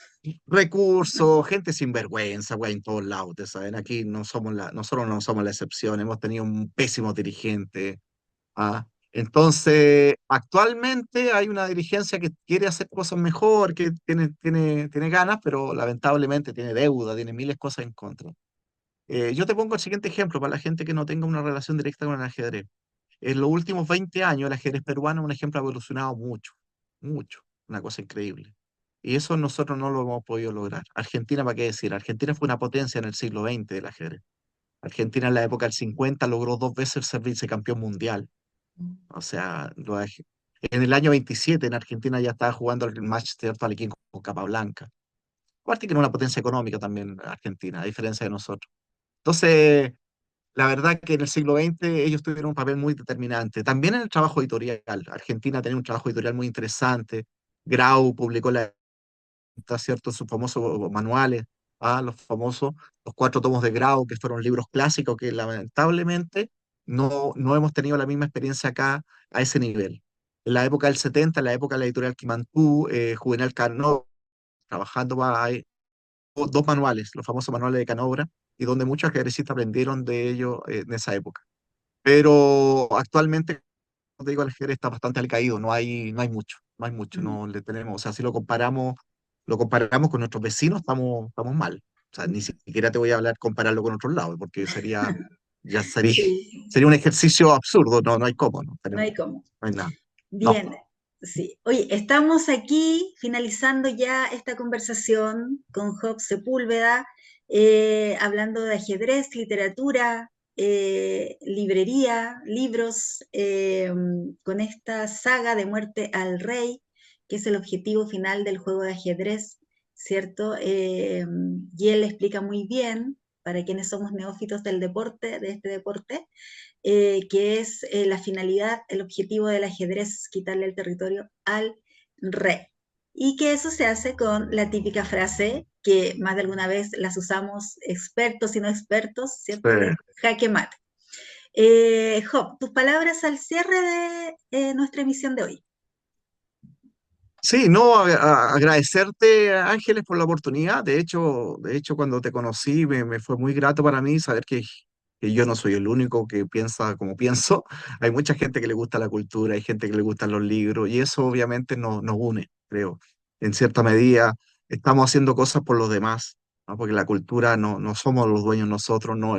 recursos, gente sin vergüenza, güey, en todos lados, ustedes saben, aquí no somos nosotros no somos la excepción, hemos tenido un pésimo dirigente. ¿Ah? Entonces, actualmente hay una dirigencia que quiere hacer cosas mejor, que tiene ganas, pero lamentablemente tiene deuda, tiene miles de cosas en contra. Yo te pongo el siguiente ejemplo para la gente que no tenga una relación directa con el ajedrez. En los últimos 20 años, el ajedrez peruano, un ejemplo, ha evolucionado mucho, mucho, una cosa increíble. Y eso nosotros no lo hemos podido lograr. Argentina, ¿para qué decir? Argentina fue una potencia en el siglo XX del ajedrez. Argentina en la época del 50 logró 2 veces ser vicecampeón mundial. O sea, en el año 27 en Argentina ya estaba jugando el match, ¿cierto?, al equipo con Capablanca. Aparte que era una potencia económica también Argentina, a diferencia de nosotros. Entonces, la verdad que en el siglo XX ellos tuvieron un papel muy determinante. También en el trabajo editorial. Argentina tenía un trabajo editorial muy interesante. Grau publicó está cierto, sus famosos manuales, los famosos, los 4 tomos de Grau, que fueron libros clásicos que lamentablemente no hemos tenido la misma experiencia acá a ese nivel. En la época del 70, en la época de la editorial Quimantú, Juvenal Cano, trabajando ahí, 2 manuales, los famosos manuales de Canobra, y donde muchos ajedrecistas aprendieron de ellos en esa época. Pero actualmente, como te digo, el ajedrez está bastante alcaído, no hay mucho, no hay mucho, Mm. no le tenemos, o sea, si lo comparamos con nuestros vecinos, estamos mal. O sea, ni siquiera te voy a hablar compararlo con otros lados, porque ya sería, Sí, sería un ejercicio absurdo, no hay cómo, no no hay tenemos, cómo. no hay nada. No. Bien, sí. Oye, estamos aquí finalizando ya esta conversación con Job Sepúlveda, hablando de ajedrez, literatura, librería, libros, con esta saga de Muerte al Rey, que es el objetivo final del juego de ajedrez, ¿cierto? Y él explica muy bien, para quienes somos neófitos del deporte, de este deporte, que es la finalidad, el objetivo del ajedrez, quitarle el territorio al rey. Y que eso se hace con la típica frase que más de alguna vez las usamos expertos y no expertos, ¿cierto? De Eh, jaque mate. Job, tus palabras al cierre de nuestra emisión de hoy. sí, no, agradecerte, Ángeles, por la oportunidad. De hecho, cuando te conocí, me fue muy grato para mí saber que yo no soy el único que piensa como pienso. Hay mucha gente que le gusta la cultura, hay gente que le gustan los libros, y eso obviamente nos une, creo. En cierta medida, estamos haciendo cosas por los demás, ¿no? Porque la cultura no somos los dueños nosotros, no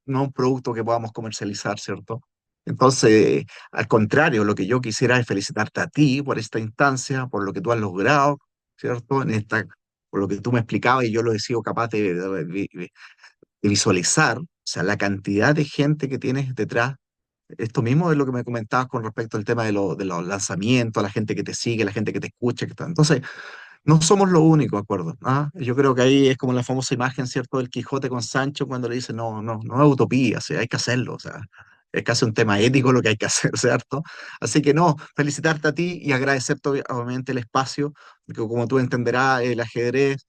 un producto que podamos comercializar, ¿cierto? Entonces, al contrario, lo que yo quisiera es felicitarte a ti por esta instancia, por lo que tú has logrado, ¿cierto? Por lo que tú me explicabas y yo lo he sido capaz de visualizar, o sea, la cantidad de gente que tienes detrás. Esto mismo es lo que me comentabas con respecto al tema de los lanzamientos, la gente que te sigue, la gente que te escucha, entonces, no somos los únicos, ¿de acuerdo? Yo creo que ahí es como la famosa imagen, ¿cierto?, del Quijote con Sancho cuando le dice, no es utopía, o sea, hay que hacerlo, o sea, es casi un tema ético lo que hay que hacer, ¿cierto? Así que no, felicitarte a ti y agradecerte obviamente el espacio, porque como tú entenderás, el ajedrez,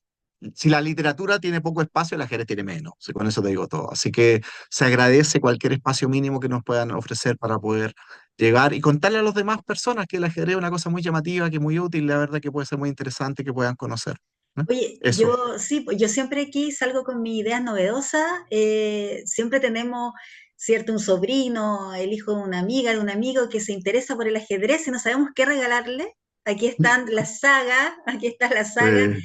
si la literatura tiene poco espacio, el ajedrez tiene menos, sí, con eso te digo todo. Así que se agradece cualquier espacio mínimo que nos puedan ofrecer para poder llegar y contarle a las demás personas que el ajedrez es una cosa muy llamativa, que es muy útil, la verdad que puede ser muy interesante que puedan conocer. ¿no? Oye, Eso. yo siempre aquí salgo con mis ideas novedosas, siempre tenemos, cierto, un sobrino, el hijo de una amiga, de un amigo que se interesa por el ajedrez y no sabemos qué regalarle. Aquí están las sagas, aquí está la saga,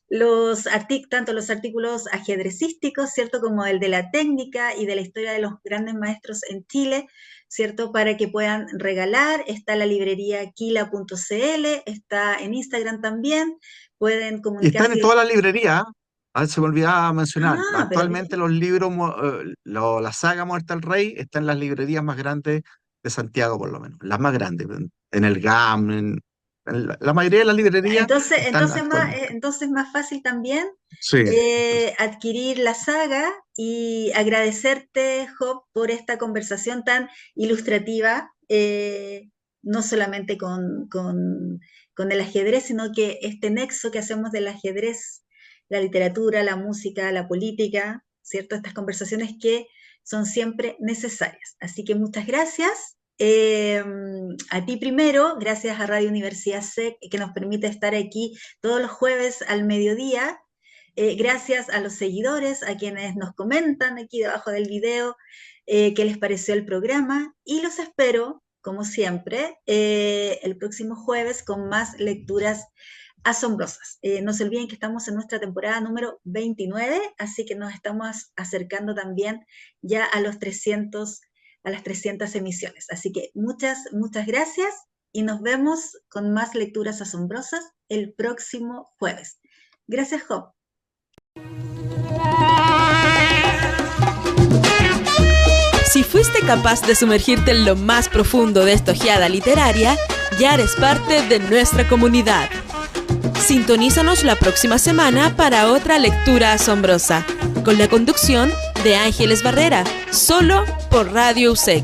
Eh, tanto los artículos ajedrecísticos, ¿cierto? Como el de la técnica y de la historia de los grandes maestros en Chile, ¿cierto? Para que puedan regalar. Está la librería Quila.cl, está en Instagram también, pueden y están en comunicarse. todas las librerías. ¿Ah? A ver, se me olvidaba mencionar. Ah, pero Actualmente los libros, la saga Muerte al Rey está en las librerías más grandes de Santiago, por lo menos. Las más grandes. En el GAM, en la mayoría de las librerías están actualmente. entonces más fácil también Sí. adquirir la saga y agradecerte, Job, por esta conversación tan ilustrativa, no solamente con el ajedrez, sino que este nexo que hacemos del ajedrez, la literatura, la música, la política, ¿cierto? Estas conversaciones que son siempre necesarias. Así que muchas gracias. A ti primero, gracias a Radio Universidad SEC, que nos permite estar aquí todos los jueves al mediodía. Gracias a los seguidores, a quienes nos comentan aquí debajo del video qué les pareció el programa, y los espero, como siempre, el próximo jueves con más lecturas asombrosas. No se olviden que estamos en nuestra temporada número 29, así que nos estamos acercando también ya a las 300 emisiones. Así que muchas gracias y nos vemos con más lecturas asombrosas el próximo jueves. Gracias, Job. Si fuiste capaz de sumergirte en lo más profundo de esta ojeada literaria, ya eres parte de nuestra comunidad. Sintonízanos la próxima semana para otra lectura asombrosa, con la conducción de Ángeles Barrera, solo por Radio USEC.